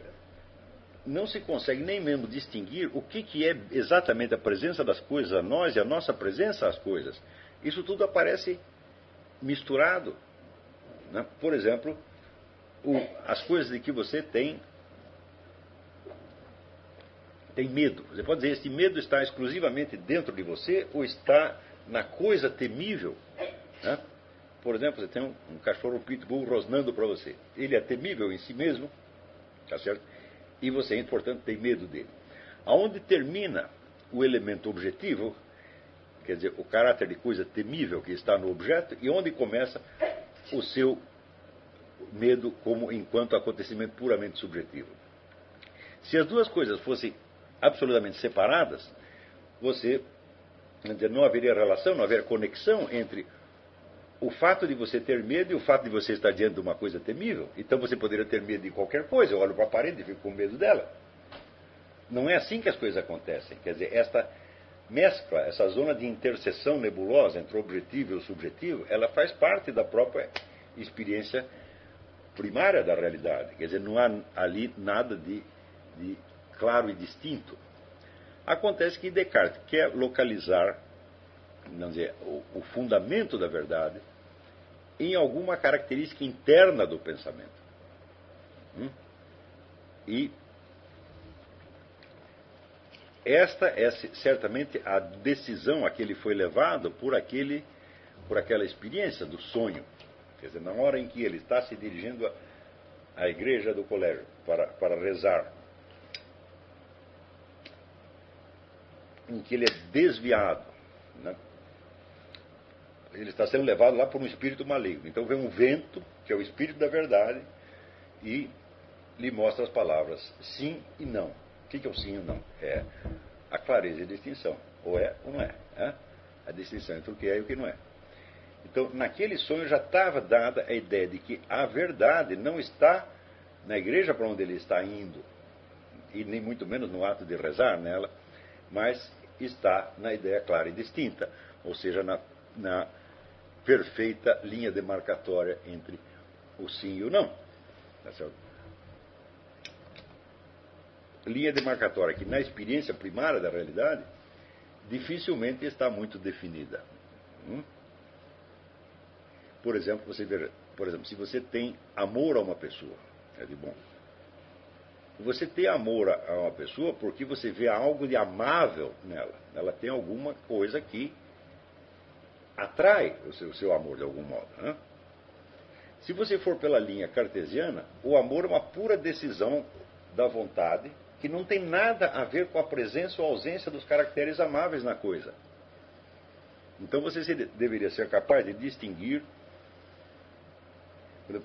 Speaker 1: não se consegue nem mesmo distinguir o que é exatamente a presença das coisas a nós e a nossa presença às coisas. Isso tudo aparece misturado. Né? Por exemplo, as coisas de que você tem medo. Você pode dizer, este medo está exclusivamente dentro de você ou está na coisa temível? Né? Por exemplo, você tem um cachorro pitbull rosnando para você. Ele é temível em si mesmo, tá certo? E você, portanto, tem medo dele. Aonde termina o elemento objetivo, quer dizer, o caráter de coisa temível que está no objeto, e onde começa o seu medo enquanto acontecimento puramente subjetivo. Se as duas coisas fossem absolutamente separadas, não haveria relação, não haveria conexão entre o fato de você ter medo e o fato de você estar diante de uma coisa temível. Então você poderia ter medo de qualquer coisa. Eu olho para a parede e fico com medo dela. Não é assim que as coisas acontecem. Quer dizer, esta mescla, essa zona de interseção nebulosa entre o objetivo e o subjetivo, ela faz parte da própria experiência primária da realidade. Quer dizer, não há ali nada de claro e distinto. Acontece que Descartes quer localizar, vamos dizer, o fundamento da verdade em alguma característica interna do pensamento. E esta é certamente a decisão a que ele foi levado por aquela experiência do sonho. Quer dizer, na hora em que ele está se dirigindo à igreja do colégio para rezar, em que ele é desviado, né? Ele está sendo levado lá por um espírito maligno. Então vem um vento, que é o espírito da verdade, e lhe mostra as palavras sim e não. O que é o sim e o não? É a clareza e a distinção. Ou é ou não é. A distinção entre o que é e o que não é. Então, naquele sonho já estava dada a ideia de que a verdade não está na igreja para onde ele está indo, e nem muito menos no ato de rezar nela, mas está na ideia clara e distinta, ou seja, na perfeita linha demarcatória entre o sim e o não. Tá certo? Linha demarcatória que, na experiência primária da realidade, dificilmente está muito definida. Por exemplo, se você tem amor a uma pessoa, é de bom. Você tem amor a uma pessoa porque você vê algo de amável nela. Ela tem alguma coisa que atrai o seu amor de algum modo. Né? Se você for pela linha cartesiana, o amor é uma pura decisão da vontade que não tem nada a ver com a presença ou ausência dos caracteres amáveis na coisa. Então você deveria ser capaz de distinguir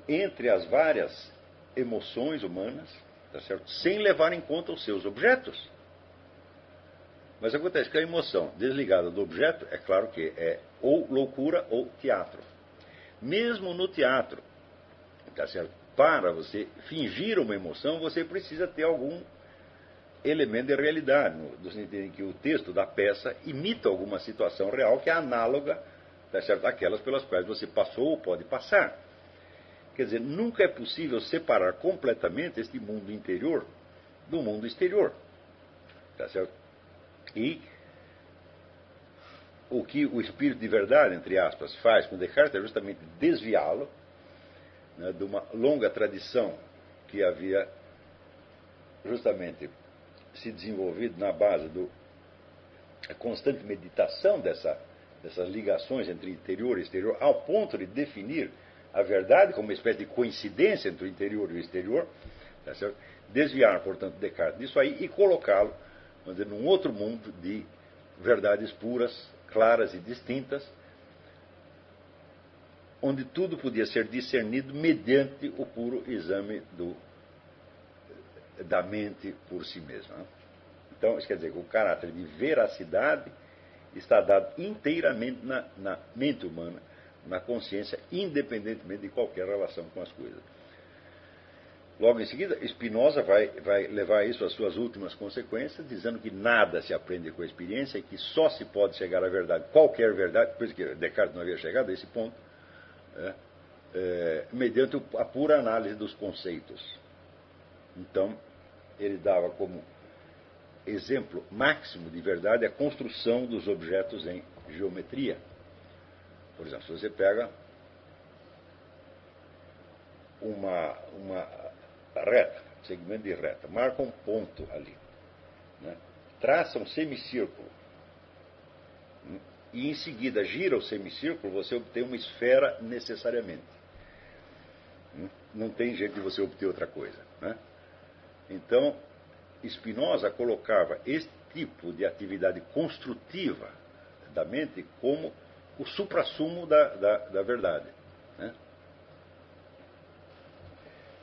Speaker 1: entre as várias emoções humanas, tá certo? Sem levar em conta os seus objetos. Mas acontece que a emoção desligada do objeto, é claro que é ou loucura ou teatro. Mesmo no teatro, tá certo? Para você fingir uma emoção, você precisa ter algum elemento de realidade, no sentido em que o texto da peça imita alguma situação real que é análoga, tá certo? Àquelas pelas quais você passou ou pode passar. Quer dizer, nunca é possível separar completamente este mundo interior do mundo exterior. Tá certo? E o que o espírito de verdade, entre aspas, faz com Descartes é justamente desviá-lo, né, de uma longa tradição que havia justamente se desenvolvido na base da constante meditação dessas ligações entre interior e exterior, ao ponto de definir a verdade como uma espécie de coincidência entre o interior e o exterior, tá certo? Desviar, portanto, Descartes disso aí e colocá-lo, vamos dizer, num outro mundo de verdades puras, claras e distintas, onde tudo podia ser discernido mediante o puro exame da mente por si mesma. Né? Então, isso quer dizer que o caráter de veracidade está dado inteiramente na mente humana, na consciência, independentemente de qualquer relação com as coisas. Logo em seguida, Spinoza vai levar isso às suas últimas consequências, dizendo que nada se aprende com a experiência e que só se pode chegar à verdade, qualquer verdade, por isso que Descartes não havia chegado a esse ponto, mediante a pura análise dos conceitos. Então, ele dava como exemplo máximo de verdade a construção dos objetos em geometria. Por exemplo, se você pega uma reta, segmento de reta, marca um ponto ali, né? Traça um semicírculo e em seguida gira o semicírculo, você obtém uma esfera necessariamente. Não tem jeito de você obter outra coisa, né? Então, Spinoza colocava este tipo de atividade construtiva da mente como o suprassumo da verdade, né?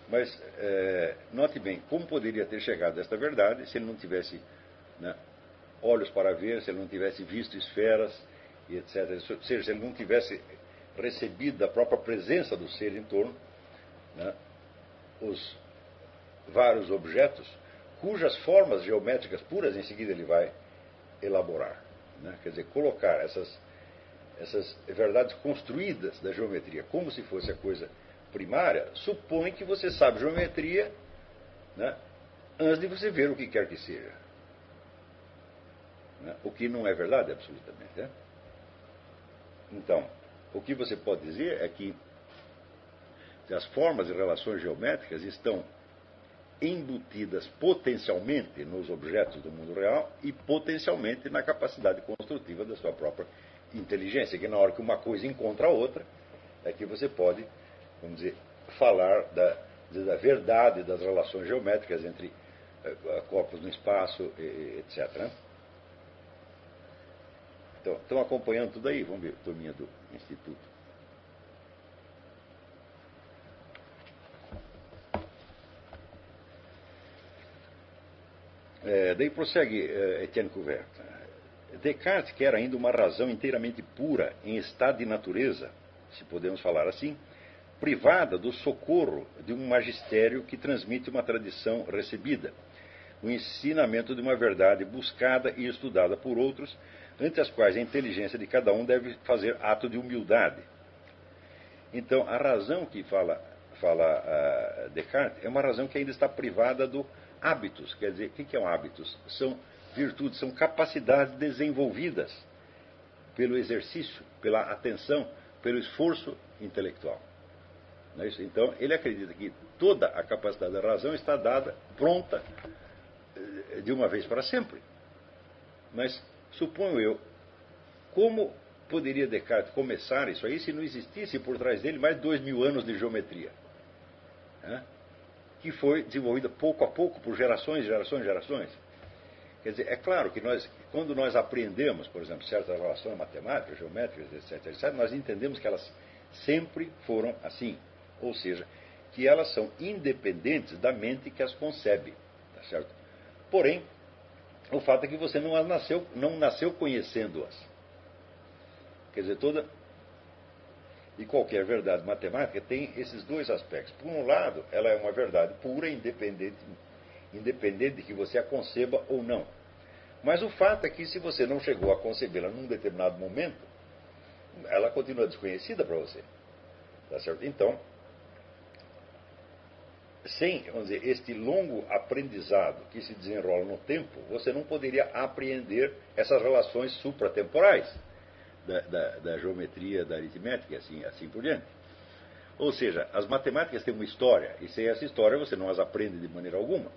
Speaker 1: Mas, note bem, como poderia ter chegado a esta verdade se ele não tivesse, né, olhos para ver, se ele não tivesse visto esferas, e etc. Ou seja, se ele não tivesse recebido da própria presença do ser em torno, né, os vários objetos cujas formas geométricas puras em seguida ele vai elaborar. Né? Quer dizer, colocar essas verdades construídas da geometria como se fosse a coisa primária, supõe que você sabe geometria, né, antes de você ver o que quer que seja. Né? O que não é verdade, absolutamente. Né? Então, o que você pode dizer é que as formas e relações geométricas estão embutidas potencialmente nos objetos do mundo real e potencialmente na capacidade construtiva da sua própria inteligência, que na hora que uma coisa encontra a outra, é que você pode, vamos dizer, falar da verdade das relações geométricas entre corpos no espaço, etc. Né? Então, estão acompanhando tudo aí? Vamos ver, turminha do Instituto. Daí prossegue Etienne Couvert. Descartes quer ainda uma razão inteiramente pura, em estado de natureza, se podemos falar assim, privada do socorro de um magistério que transmite uma tradição recebida, o ensinamento de uma verdade buscada e estudada por outros, ante as quais a inteligência de cada um deve fazer ato de humildade. Então, a razão que fala Descartes é uma razão que ainda está privada do hábitos. Quer dizer, o que são hábitos? São virtudes, são capacidades desenvolvidas pelo exercício, pela atenção, pelo esforço intelectual. Não é isso? Então, ele acredita que toda a capacidade da razão está dada, pronta, de uma vez para sempre. Mas, suponho eu, como poderia Descartes começar isso aí se não existisse por trás dele mais de 2000 anos de geometria? Que foi desenvolvida pouco a pouco por gerações, gerações, gerações. Quer dizer, é claro que quando nós aprendemos, por exemplo, certas relações matemáticas, geométricas, etc., etc., nós entendemos que elas sempre foram assim. Ou seja, que elas são independentes da mente que as concebe. Tá certo? Porém, o fato é que você não nasceu conhecendo-as. Quer dizer, toda e qualquer verdade matemática tem esses dois aspectos. Por um lado, ela é uma verdade pura, independente de que você a conceba ou não. Mas o fato é que se você não chegou a concebê-la num determinado momento, ela continua desconhecida para você. Tá certo? Então, sem, vamos dizer, este longo aprendizado que se desenrola no tempo, você não poderia apreender essas relações supratemporais da geometria, da aritmética, assim por diante. Ou seja, as matemáticas têm uma história, e sem essa história você não as aprende de maneira alguma.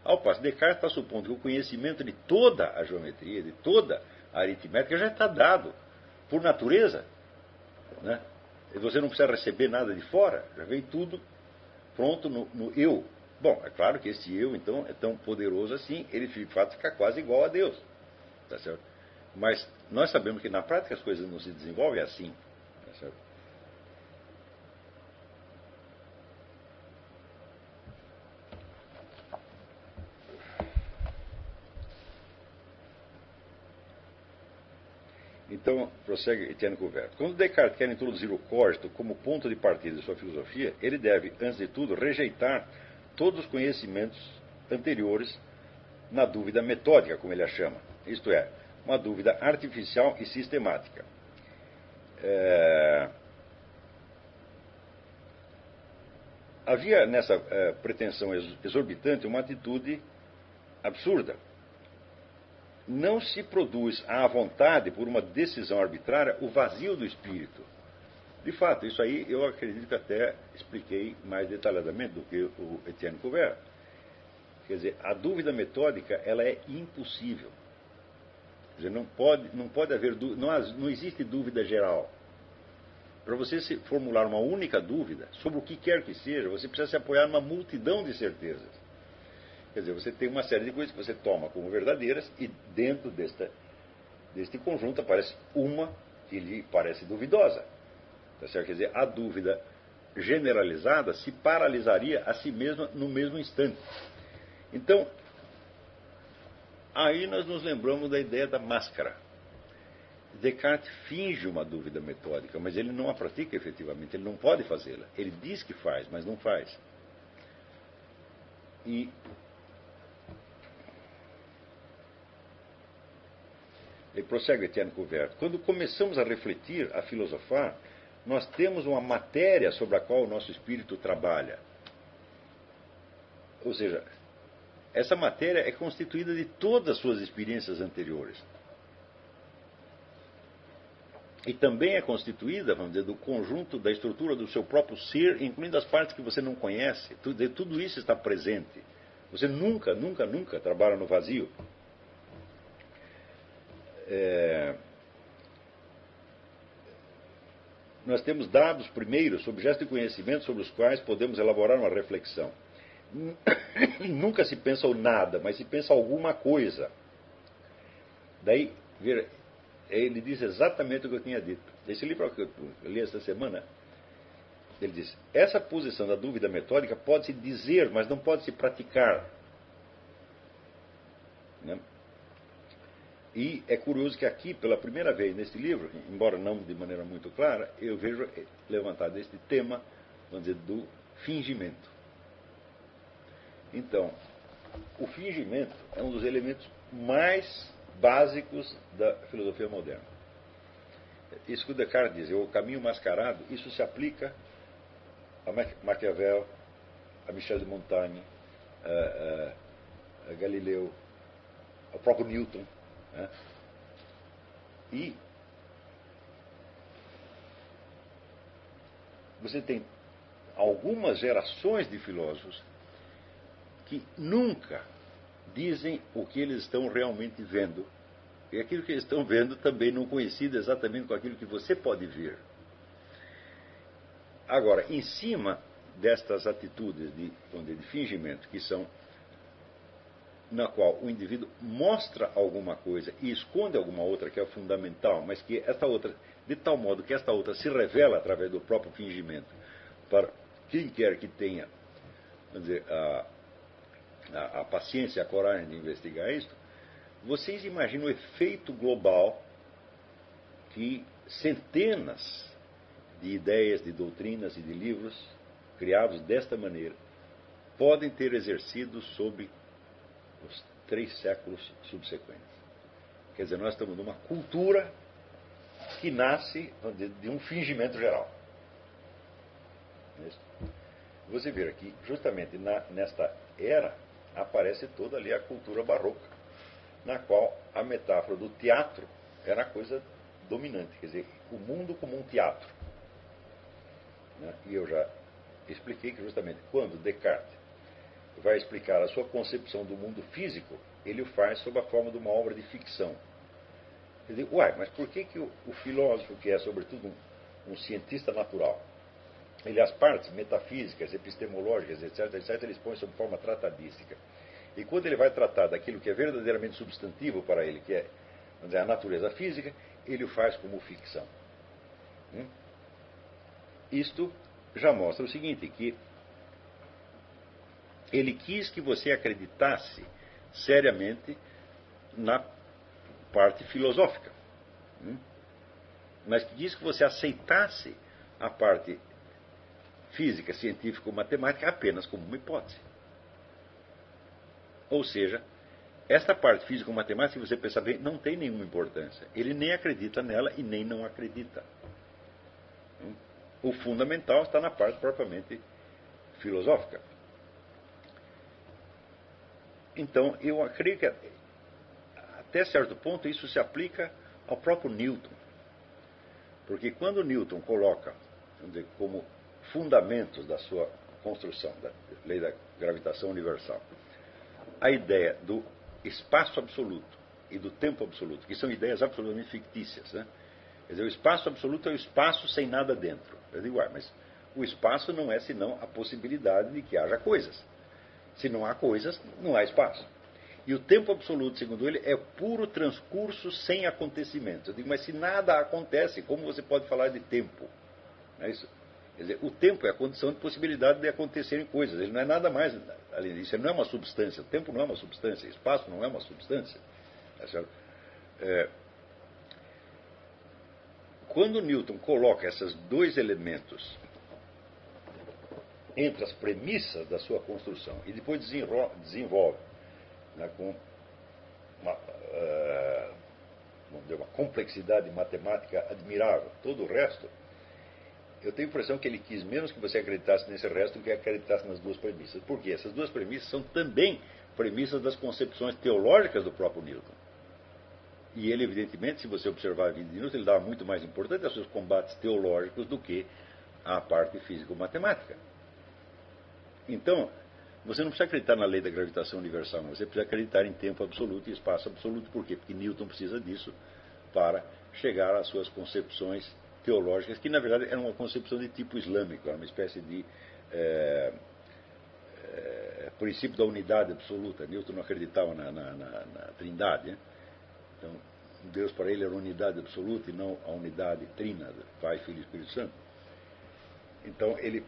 Speaker 1: Ao passo, Descartes está supondo que o conhecimento de toda a geometria, de toda a aritmética, já está dado por natureza. Né? E você não precisa receber nada de fora, já vem tudo pronto no eu. Bom, é claro que esse eu, então, é tão poderoso assim, ele de fato fica quase igual a Deus. Tá certo? Mas nós sabemos que na prática as coisas não se desenvolvem assim. Tá certo? Então, prossegue Etienne Couvert. Quando Descartes quer introduzir o cogito como ponto de partida de sua filosofia, ele deve, antes de tudo, rejeitar todos os conhecimentos anteriores na dúvida metódica, como ele a chama. Isto é, uma dúvida artificial e sistemática. Havia nessa pretensão exorbitante uma atitude absurda. Não se produz à vontade, por uma decisão arbitrária, o vazio do espírito. De fato, isso aí eu acredito que até expliquei mais detalhadamente do que o Etienne Couvert. Quer dizer, a dúvida metódica ela é impossível. Quer dizer, não pode haver não existe dúvida geral. Para você formular uma única dúvida, sobre o que quer que seja, você precisa se apoiar numa multidão de certezas. Quer dizer, você tem uma série de coisas que você toma como verdadeiras e dentro deste conjunto aparece uma que lhe parece duvidosa. Tá certo? Quer dizer, a dúvida generalizada se paralisaria a si mesma no mesmo instante. Então, aí nós nos lembramos da ideia da máscara. Descartes finge uma dúvida metódica, mas ele não a pratica efetivamente, ele não pode fazê-la. Ele diz que faz, mas não faz. E ele prossegue Etienne Couvert. Quando começamos a refletir, a filosofar, nós temos uma matéria sobre a qual o nosso espírito trabalha. Ou seja, essa matéria é constituída de todas as suas experiências anteriores. E também é constituída, vamos dizer, do conjunto, da estrutura do seu próprio ser, incluindo as partes que você não conhece. Tudo isso está presente. Você nunca trabalha no vazio. Nós temos dados primeiros, objetos de conhecimento sobre os quais podemos elaborar uma reflexão. Nunca se pensa o nada, mas se pensa alguma coisa. Daí, ele diz exatamente o que eu tinha dito. Esse livro que eu li esta semana, ele diz: essa posição da dúvida metódica pode-se dizer, mas não pode se praticar. Né? E é curioso que aqui, pela primeira vez nesse livro, embora não de maneira muito clara, eu vejo levantado este tema, vamos dizer, do fingimento. Então, o fingimento é um dos elementos mais básicos da filosofia moderna. Isso que o Descartes diz, o caminho mascarado, isso se aplica a Maquiavel, a Michel de Montaigne, a Galileu, ao próprio Newton. Né? E você tem algumas gerações de filósofos que nunca dizem o que eles estão realmente vendo. E aquilo que eles estão vendo também não coincide exatamente com aquilo que você pode ver. Agora, em cima destas atitudes de fingimento, que são na qual o indivíduo mostra alguma coisa e esconde alguma outra que é fundamental, mas que esta outra, de tal modo que esta outra se revela através do próprio fingimento para quem quer que tenha, vamos dizer, a paciência e a coragem de investigar isto, vocês imaginam o efeito global que centenas de ideias, de doutrinas e de livros criados desta maneira podem ter exercido sobre os 3 séculos subsequentes. Quer dizer, nós estamos numa cultura que nasce de um fingimento geral. Você vê que justamente nesta era aparece toda ali a cultura barroca, na qual a metáfora do teatro era a coisa dominante, quer dizer, o mundo como um teatro. Né? E eu já expliquei que justamente quando Descartes vai explicar a sua concepção do mundo físico, ele o faz sob a forma de uma obra de ficção. Quer dizer, mas por que o filósofo, que é sobretudo um cientista natural, ele as partes metafísicas, epistemológicas, etc., ele expõe sob forma tratadística. E quando ele vai tratar daquilo que é verdadeiramente substantivo para ele, que é, vamos dizer, a natureza física, ele o faz como ficção. Isto já mostra o seguinte, que ele quis que você acreditasse seriamente na parte filosófica, mas que quis que você aceitasse a parte física, científica ou matemática apenas como uma hipótese. Ou seja, esta parte físico-matemática, se você pensar bem, não tem nenhuma importância. Ele nem acredita nela e nem não acredita. O fundamental está na parte propriamente filosófica. Então, eu creio que até certo ponto isso se aplica ao próprio Newton. Porque quando Newton coloca, vamos dizer, como fundamentos da sua construção, da lei da gravitação universal, a ideia do espaço absoluto e do tempo absoluto, que são ideias absolutamente fictícias, né? Quer dizer, o espaço absoluto é o espaço sem nada dentro. Eu digo, mas o espaço não é senão a possibilidade de que haja coisas. Se não há coisas, não há espaço. E o tempo absoluto, segundo ele, é puro transcurso sem acontecimento. Eu digo, mas se nada acontece, como você pode falar de tempo? Não é isso? Quer dizer, o tempo é a condição de possibilidade de acontecerem coisas. Ele não é nada mais além disso. Ele não é uma substância. O tempo não é uma substância. O espaço não é uma substância. Tá certo? Quando Newton coloca esses dois elementos entre as premissas da sua construção e depois desenvolve, né, com uma complexidade matemática admirável todo o resto, eu tenho a impressão que ele quis menos que você acreditasse nesse resto do que acreditasse nas duas premissas. Por quê? Essas duas premissas são também premissas das concepções teológicas do próprio Newton. E ele, evidentemente, se você observar a vida de Newton, ele dava muito mais importância aos seus combates teológicos do que à parte físico-matemática. Então, você não precisa acreditar na lei da gravitação universal, mas você precisa acreditar em tempo absoluto e espaço absoluto. Por quê? Porque Newton precisa disso para chegar às suas concepções teológicas, que na verdade eram uma concepção de tipo islâmico, era uma espécie de princípio da unidade absoluta. Newton não acreditava na trindade, né? Então, Deus para ele era unidade absoluta e não a unidade trina, Pai, Filho e Espírito Santo. Então, ele,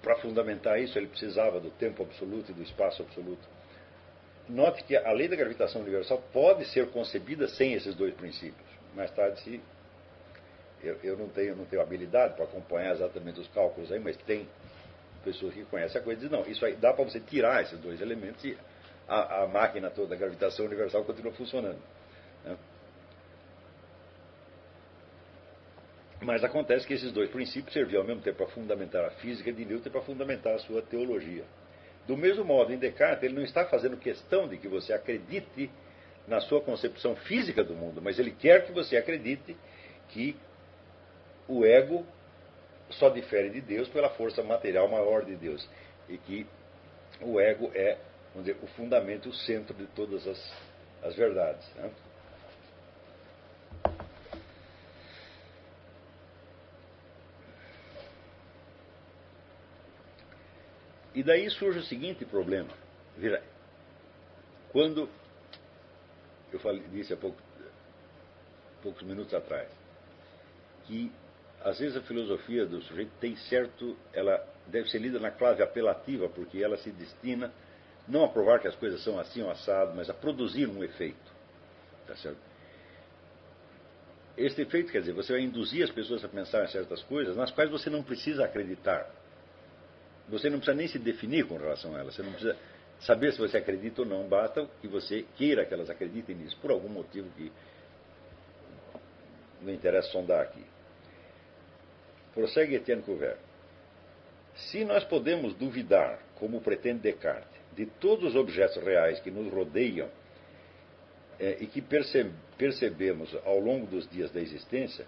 Speaker 1: para fundamentar isso, ele precisava do tempo absoluto e do espaço absoluto. Note que a lei da gravitação universal pode ser concebida sem esses dois princípios. Mais tarde, eu não tenho habilidade para acompanhar exatamente os cálculos aí, mas tem pessoas que conhecem a coisa e dizem, não, isso aí dá para você tirar esses dois elementos e a máquina toda da gravitação universal continua funcionando. Né? Mas acontece que esses dois princípios serviam ao mesmo tempo para fundamentar a física de Newton e para fundamentar a sua teologia. Do mesmo modo, em Descartes, ele não está fazendo questão de que você acredite na sua concepção física do mundo, mas ele quer que você acredite que o ego só difere de Deus pela força material maior de Deus e que o ego é, vamos dizer, o fundamento, o centro de todas as verdades. Né? E daí surge o seguinte problema. Veja, quando eu disse há poucos minutos atrás que às vezes a filosofia do sujeito ela deve ser lida na clave apelativa, porque ela se destina não a provar que as coisas são assim ou assado, mas a produzir um efeito. Tá certo? Este efeito, quer dizer, você vai induzir as pessoas a pensar em certas coisas nas quais você não precisa acreditar. Você não precisa nem se definir com relação a elas. Você não precisa saber se você acredita ou não. Basta que você queira que elas acreditem nisso, por algum motivo que não interessa sondar aqui. Prossegue Etienne Couvert. Se nós podemos duvidar, como pretende Descartes, de todos os objetos reais que nos rodeiam e que percebemos ao longo dos dias da existência,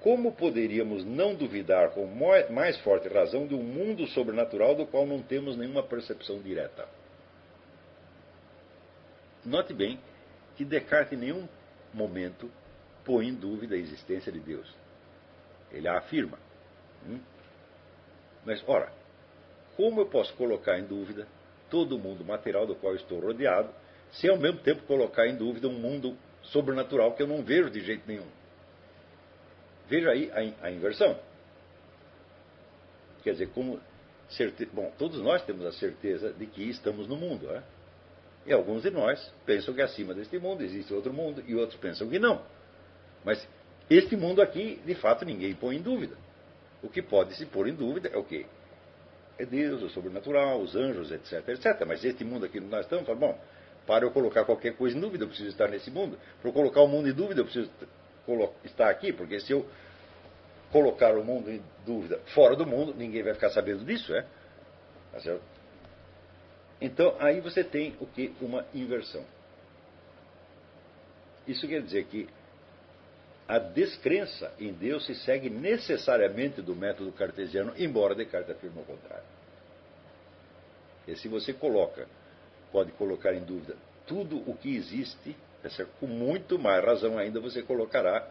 Speaker 1: como poderíamos não duvidar com mais forte razão de um mundo sobrenatural do qual não temos nenhuma percepção direta? Note bem que Descartes em nenhum momento põe em dúvida a existência de Deus. Ele a afirma. Mas, ora, como eu posso colocar em dúvida todo o mundo material do qual estou rodeado, sem ao mesmo tempo colocar em dúvida um mundo sobrenatural que eu não vejo de jeito nenhum? Veja aí a inversão. Quer dizer, bom, todos nós temos a certeza de que estamos no mundo, né? E alguns de nós pensam que acima deste mundo existe outro mundo, e outros pensam que não. Mas este mundo aqui, de fato, ninguém põe em dúvida. O que pode se pôr em dúvida é o quê? É Deus, o sobrenatural, os anjos, etc, etc. Mas este mundo aqui que nós estamos, bom, para eu colocar qualquer coisa em dúvida, eu preciso estar nesse mundo. Para eu colocar o mundo em dúvida, eu preciso estar aqui, porque se eu colocar o mundo em dúvida fora do mundo, ninguém vai ficar sabendo disso, é? Tá certo? Então, aí você tem o que? Uma inversão. Isso quer dizer que a descrença em Deus se segue necessariamente do método cartesiano, embora Descartes afirme o contrário. E se você pode colocar em dúvida tudo o que existe, com muito mais razão ainda você colocará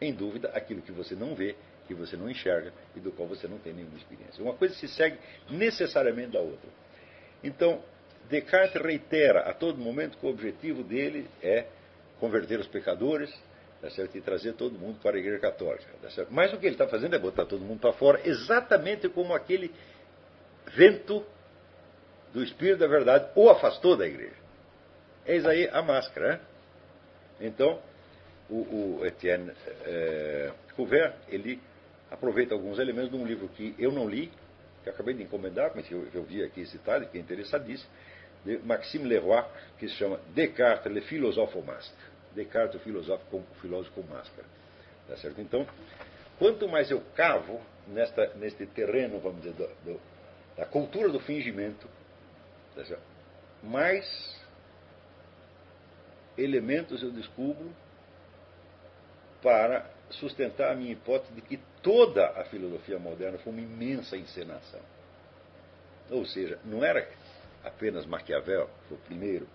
Speaker 1: em dúvida aquilo que você não vê, que você não enxerga e do qual você não tem nenhuma experiência. Uma coisa se segue necessariamente da outra. Então, Descartes reitera a todo momento que o objetivo dele é converter os pecadores, tá certo? E trazer todo mundo para a Igreja Católica. Tá certo? Mas o que ele está fazendo é botar todo mundo para fora, exatamente como aquele vento do Espírito da Verdade o afastou da Igreja. Eis aí a máscara. Né? Então, o Etienne Couvert, ele aproveita alguns elementos de um livro que eu não li, que acabei de encomendar, mas que eu vi aqui citado, que é interessadíssimo, de Maxime Leroy, que se chama Descartes, le philosophe au masque. Descartes, o filósofo com máscara. Tá certo? Então, quanto mais eu cavo neste terreno, vamos dizer, da cultura do fingimento, tá certo? Mais elementos eu descubro para sustentar a minha hipótese de que toda a filosofia moderna foi uma imensa encenação. Ou seja, não era apenas Maquiavel, foi o primeiro,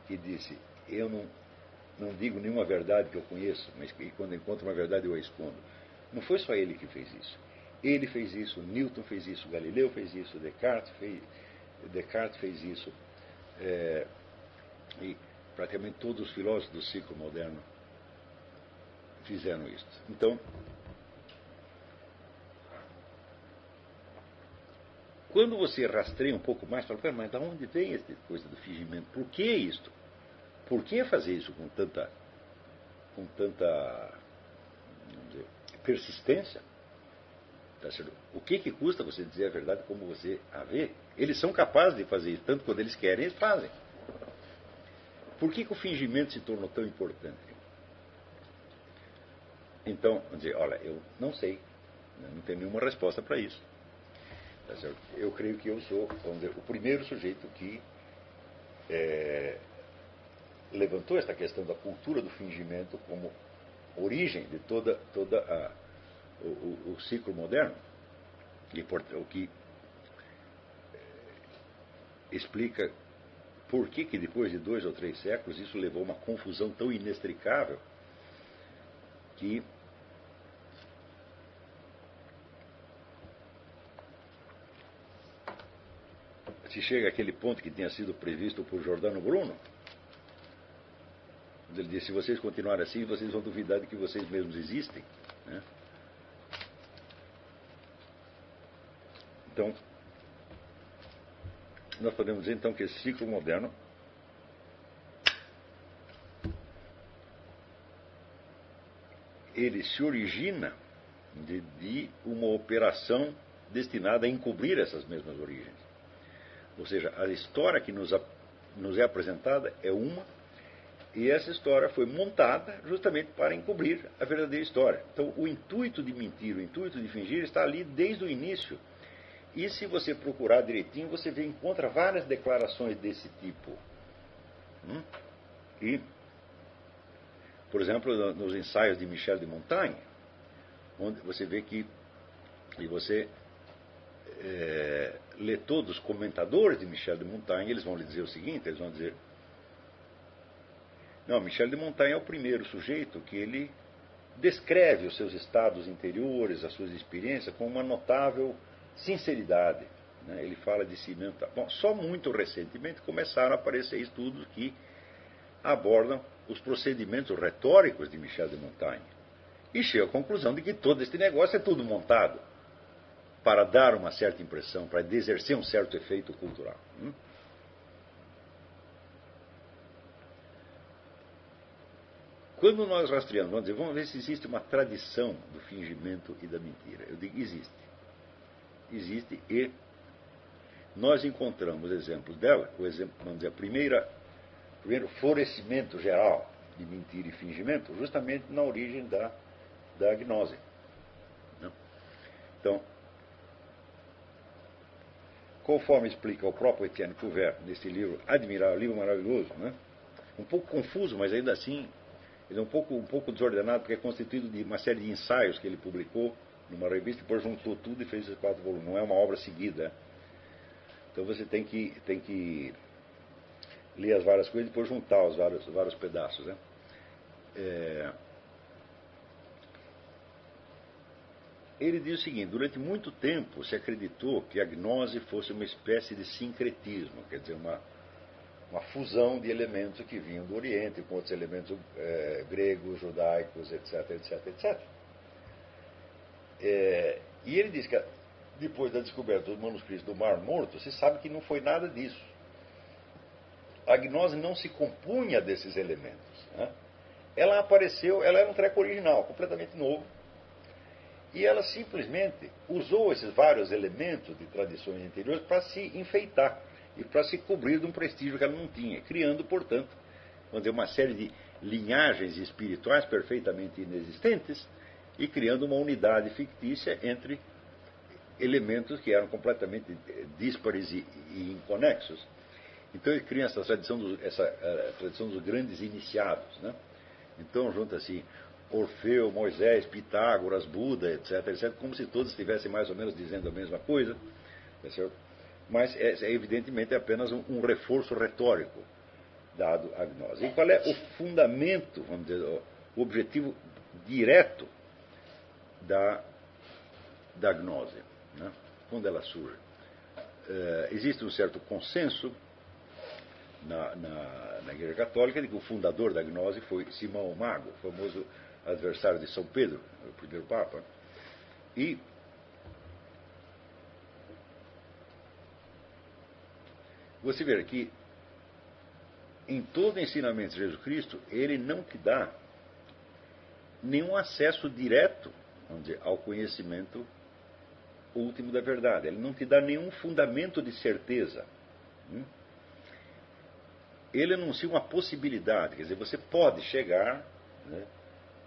Speaker 1: que disse, eu não digo nenhuma verdade que eu conheço, mas que quando encontro uma verdade eu a escondo. Não foi só ele que fez isso. Ele fez isso, Newton fez isso, Galileu fez isso, Descartes fez isso, e praticamente todos os filósofos do ciclo moderno fizeram isso. Então, quando você rastreia um pouco mais, fala, mas de onde vem essa coisa do fingimento? Por que isto? Por que fazer isso com tanta dizer, persistência? Tá certo? O que custa você dizer a verdade como você a vê? Eles são capazes de fazer isso, tanto quando eles querem, eles fazem. Por que o fingimento se tornou tão importante? Então, vamos dizer, olha, eu não sei, não tenho nenhuma resposta para isso. Tá certo? Eu creio que eu sou, vamos dizer, o primeiro sujeito que levantou esta questão da cultura do fingimento como origem de todo o ciclo moderno, e o que explica por que depois de 2 ou 3 séculos isso levou a uma confusão tão inextricável que se chega àquele ponto que tinha sido previsto por Giordano Bruno. Ele disse, se vocês continuarem assim, vocês vão duvidar de que vocês mesmos existem. Né? Então, nós podemos dizer então que esse ciclo moderno ele se origina de uma operação destinada a encobrir essas mesmas origens. Ou seja, a história que nos é apresentada é uma, e essa história foi montada justamente para encobrir a verdadeira história. Então, o intuito de mentir, o intuito de fingir está ali desde o início. E se você procurar direitinho, você encontra várias declarações desse tipo. E, por exemplo, nos ensaios de Michel de Montaigne, onde você vê que, e você lê todos os comentadores de Michel de Montaigne, eles vão lhe dizer o seguinte, eles vão dizer, não, Michel de Montaigne é o primeiro sujeito que ele descreve os seus estados interiores, as suas experiências, com uma notável sinceridade. Né? Ele fala de si mesmo. Bom, só muito recentemente começaram a aparecer estudos que abordam os procedimentos retóricos de Michel de Montaigne. E chega à conclusão de que todo este negócio é tudo montado para dar uma certa impressão, para exercer um certo efeito cultural. Quando nós rastreamos, vamos ver se existe uma tradição do fingimento e da mentira. Eu digo, existe. Existe, e nós encontramos exemplos dela, o exemplo, vamos dizer, primeiro florescimento geral de mentira e fingimento, justamente na origem da gnose. Então, conforme explica o próprio Etienne Cuvier nesse livro admirável, livro maravilhoso, né? Um pouco confuso, mas ainda assim ele é um pouco desordenado, porque é constituído de uma série de ensaios que ele publicou numa revista, depois juntou tudo e fez esses 4 volumes. Não é uma obra seguida. Então você tem que ler as várias coisas e depois juntar os vários pedaços. Né? Ele diz o seguinte: durante muito tempo se acreditou que a gnose fosse uma espécie de sincretismo, quer dizer, uma fusão de elementos que vinham do Oriente com outros elementos gregos, judaicos, etc, etc, etc. E ele diz que depois da descoberta dos manuscritos do Mar Morto, se sabe que não foi nada disso. A gnose não se compunha desses elementos. Né? Ela apareceu, ela era um treco original, completamente novo, e ela simplesmente usou esses vários elementos de tradições anteriores para se enfeitar e para se cobrir de um prestígio que ela não tinha, criando, portanto, vamos dizer, uma série de linhagens espirituais perfeitamente inexistentes e criando uma unidade fictícia entre elementos que eram completamente díspares e inconexos. Então ele cria essa tradição dos grandes iniciados. Né? Então junta-se Orfeu, Moisés, Pitágoras, Buda, etc, etc, como se todos estivessem mais ou menos dizendo a mesma coisa. Tá certo? Mas evidentemente apenas um reforço retórico dado à gnose. E qual é o fundamento, vamos dizer, o objetivo direto da gnose, né? Quando ela surge? Existe um certo consenso na Igreja Católica de que o fundador da gnose foi Simão o Mago, o famoso adversário de São Pedro, o primeiro Papa. E você vê que em todo o ensinamento de Jesus Cristo, ele não te dá nenhum acesso direto, vamos dizer, ao conhecimento último da verdade. Ele não te dá nenhum fundamento de certeza. Ele anuncia uma possibilidade, quer dizer, você pode chegar, né,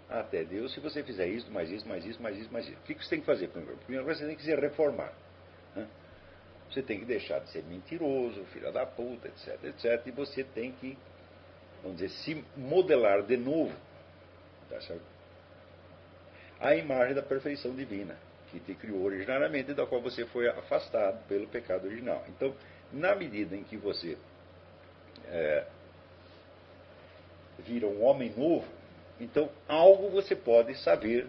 Speaker 1: até Deus se você fizer isso, mais isso, mais isso, mais isso, mais isso. O que você tem que fazer? Primeiro você tem que se reformar. Né? Você tem que deixar de ser mentiroso, filho da puta, etc, etc. E você tem que, vamos dizer, se modelar de novo, tá certo? A imagem da perfeição divina, que te criou originariamente e da qual você foi afastado pelo pecado original. Então, na medida em que você vira um homem novo, então algo você pode saber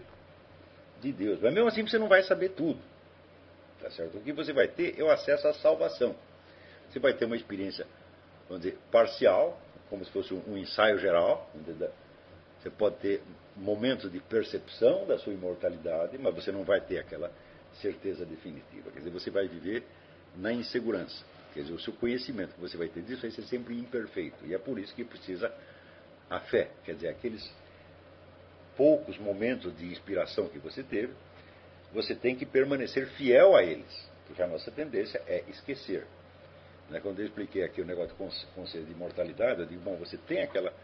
Speaker 1: de Deus. Mas mesmo assim você não vai saber tudo. Tá certo? O que você vai ter é o acesso à salvação. Você vai ter uma experiência, vamos dizer, parcial, como se fosse um ensaio geral. Você pode ter momentos de percepção da sua imortalidade, mas você não vai ter aquela certeza definitiva. Quer dizer, você vai viver na insegurança. Quer dizer, o seu conhecimento que você vai ter disso vai ser sempre imperfeito. E é por isso que precisa a fé. Quer dizer, aqueles poucos momentos de inspiração que você teve, você tem que permanecer fiel a eles, porque a nossa tendência é esquecer. Quando eu expliquei aqui o negócio do conceito de imortalidade, eu digo, bom, você tem aquela...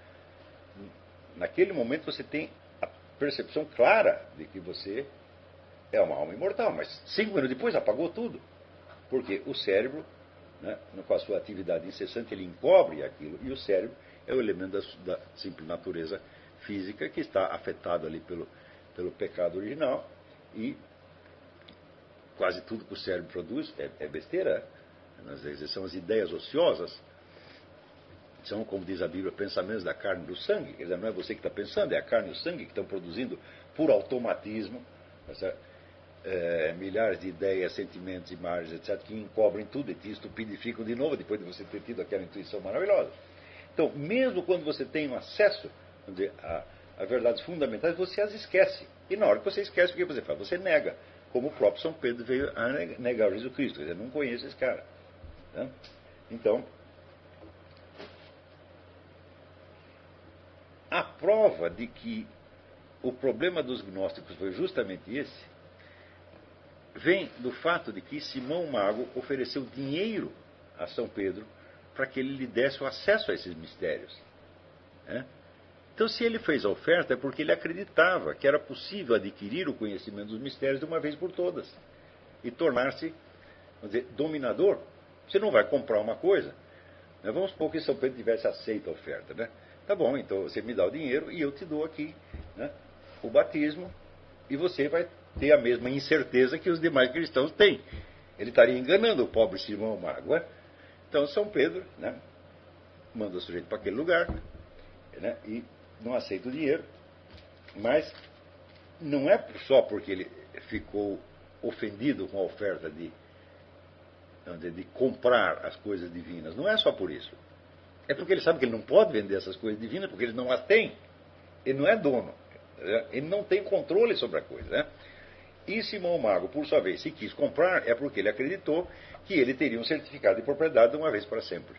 Speaker 1: Naquele momento você tem a percepção clara de que você é uma alma imortal, mas 5 minutos depois apagou tudo. Porque o cérebro, né, com a sua atividade incessante, ele encobre aquilo, e o cérebro é o elemento da simples natureza física que está afetado ali pelo pecado original, e quase tudo que o cérebro produz é besteira. Às vezes são as ideias ociosas, são, como diz a Bíblia, pensamentos da carne e do sangue. Quer dizer, não é você que está pensando, é a carne e o sangue que estão produzindo por automatismo milhares de ideias, sentimentos, imagens, etc., que encobrem tudo e te estupidificam de novo depois de você ter tido aquela intuição maravilhosa. Então, mesmo quando você tem um acesso, vamos dizer, a verdades fundamentais, você as esquece. E na hora que você esquece, o que você faz? Você nega. Como o próprio São Pedro veio a negar Jesus Cristo. Quer dizer, não conheço esse cara. Né? Então, a prova de que o problema dos gnósticos foi justamente esse, vem do fato de que Simão Mago ofereceu dinheiro a São Pedro para que ele lhe desse o acesso a esses mistérios. Né? Então, se ele fez a oferta, é porque ele acreditava que era possível adquirir o conhecimento dos mistérios de uma vez por todas e tornar-se, vamos dizer, dominador. Você não vai comprar uma coisa. Né? Vamos supor que São Pedro tivesse aceito a oferta. Né? Tá bom, então você me dá o dinheiro e eu te dou aqui, né, o batismo, e você vai ter a mesma incerteza que os demais cristãos têm. Ele estaria enganando o pobre Simão Mago. Né? Então São Pedro, né, manda o sujeito para aquele lugar, né, e não aceita o dinheiro, mas não é só porque ele ficou ofendido com a oferta de comprar as coisas divinas, não é só por isso. É porque ele sabe que ele não pode vender essas coisas divinas, porque ele não as tem. Ele não é dono. Né? Ele não tem controle sobre a coisa. Né? E Simão Mago, por sua vez, se quis comprar, é porque ele acreditou que ele teria um certificado de propriedade de uma vez para sempre.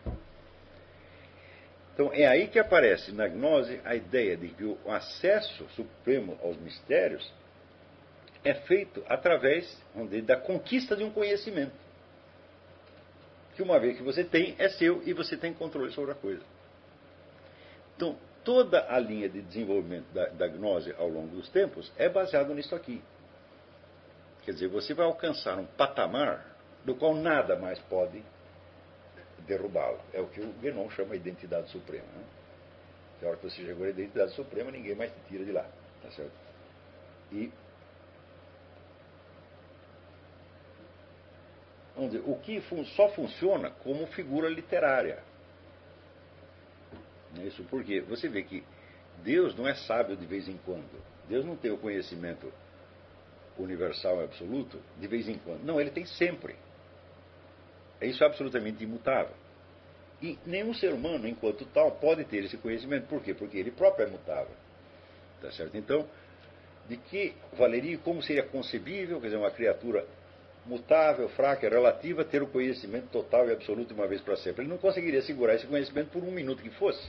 Speaker 1: Então é aí que aparece na gnose a ideia de que o acesso supremo aos mistérios é feito através, vamos dizer, da conquista de um conhecimento. Que uma vez que você tem, é seu e você tem controle sobre a coisa. Então, toda a linha de desenvolvimento da gnose ao longo dos tempos é baseado nisso aqui. Quer dizer, você vai alcançar um patamar do qual nada mais pode derrubá-lo. É o que o Guénon chama de identidade suprema. Né? Que a hora que você chegou à identidade suprema, ninguém mais te tira de lá. Tá certo? E vamos dizer, o que só funciona como figura literária. Isso porque você vê que Deus não é sábio de vez em quando. Deus não tem o conhecimento universal e absoluto de vez em quando. Não, ele tem sempre. Isso é absolutamente imutável. E nenhum ser humano, enquanto tal, pode ter esse conhecimento. Por quê? Porque ele próprio é mutável. Tá certo? Então, de que valeria, como seria concebível, quer dizer, uma criatura mutável, fraca, relativa, ter o conhecimento total e absoluto de uma vez para sempre? Ele não conseguiria segurar esse conhecimento por um minuto que fosse.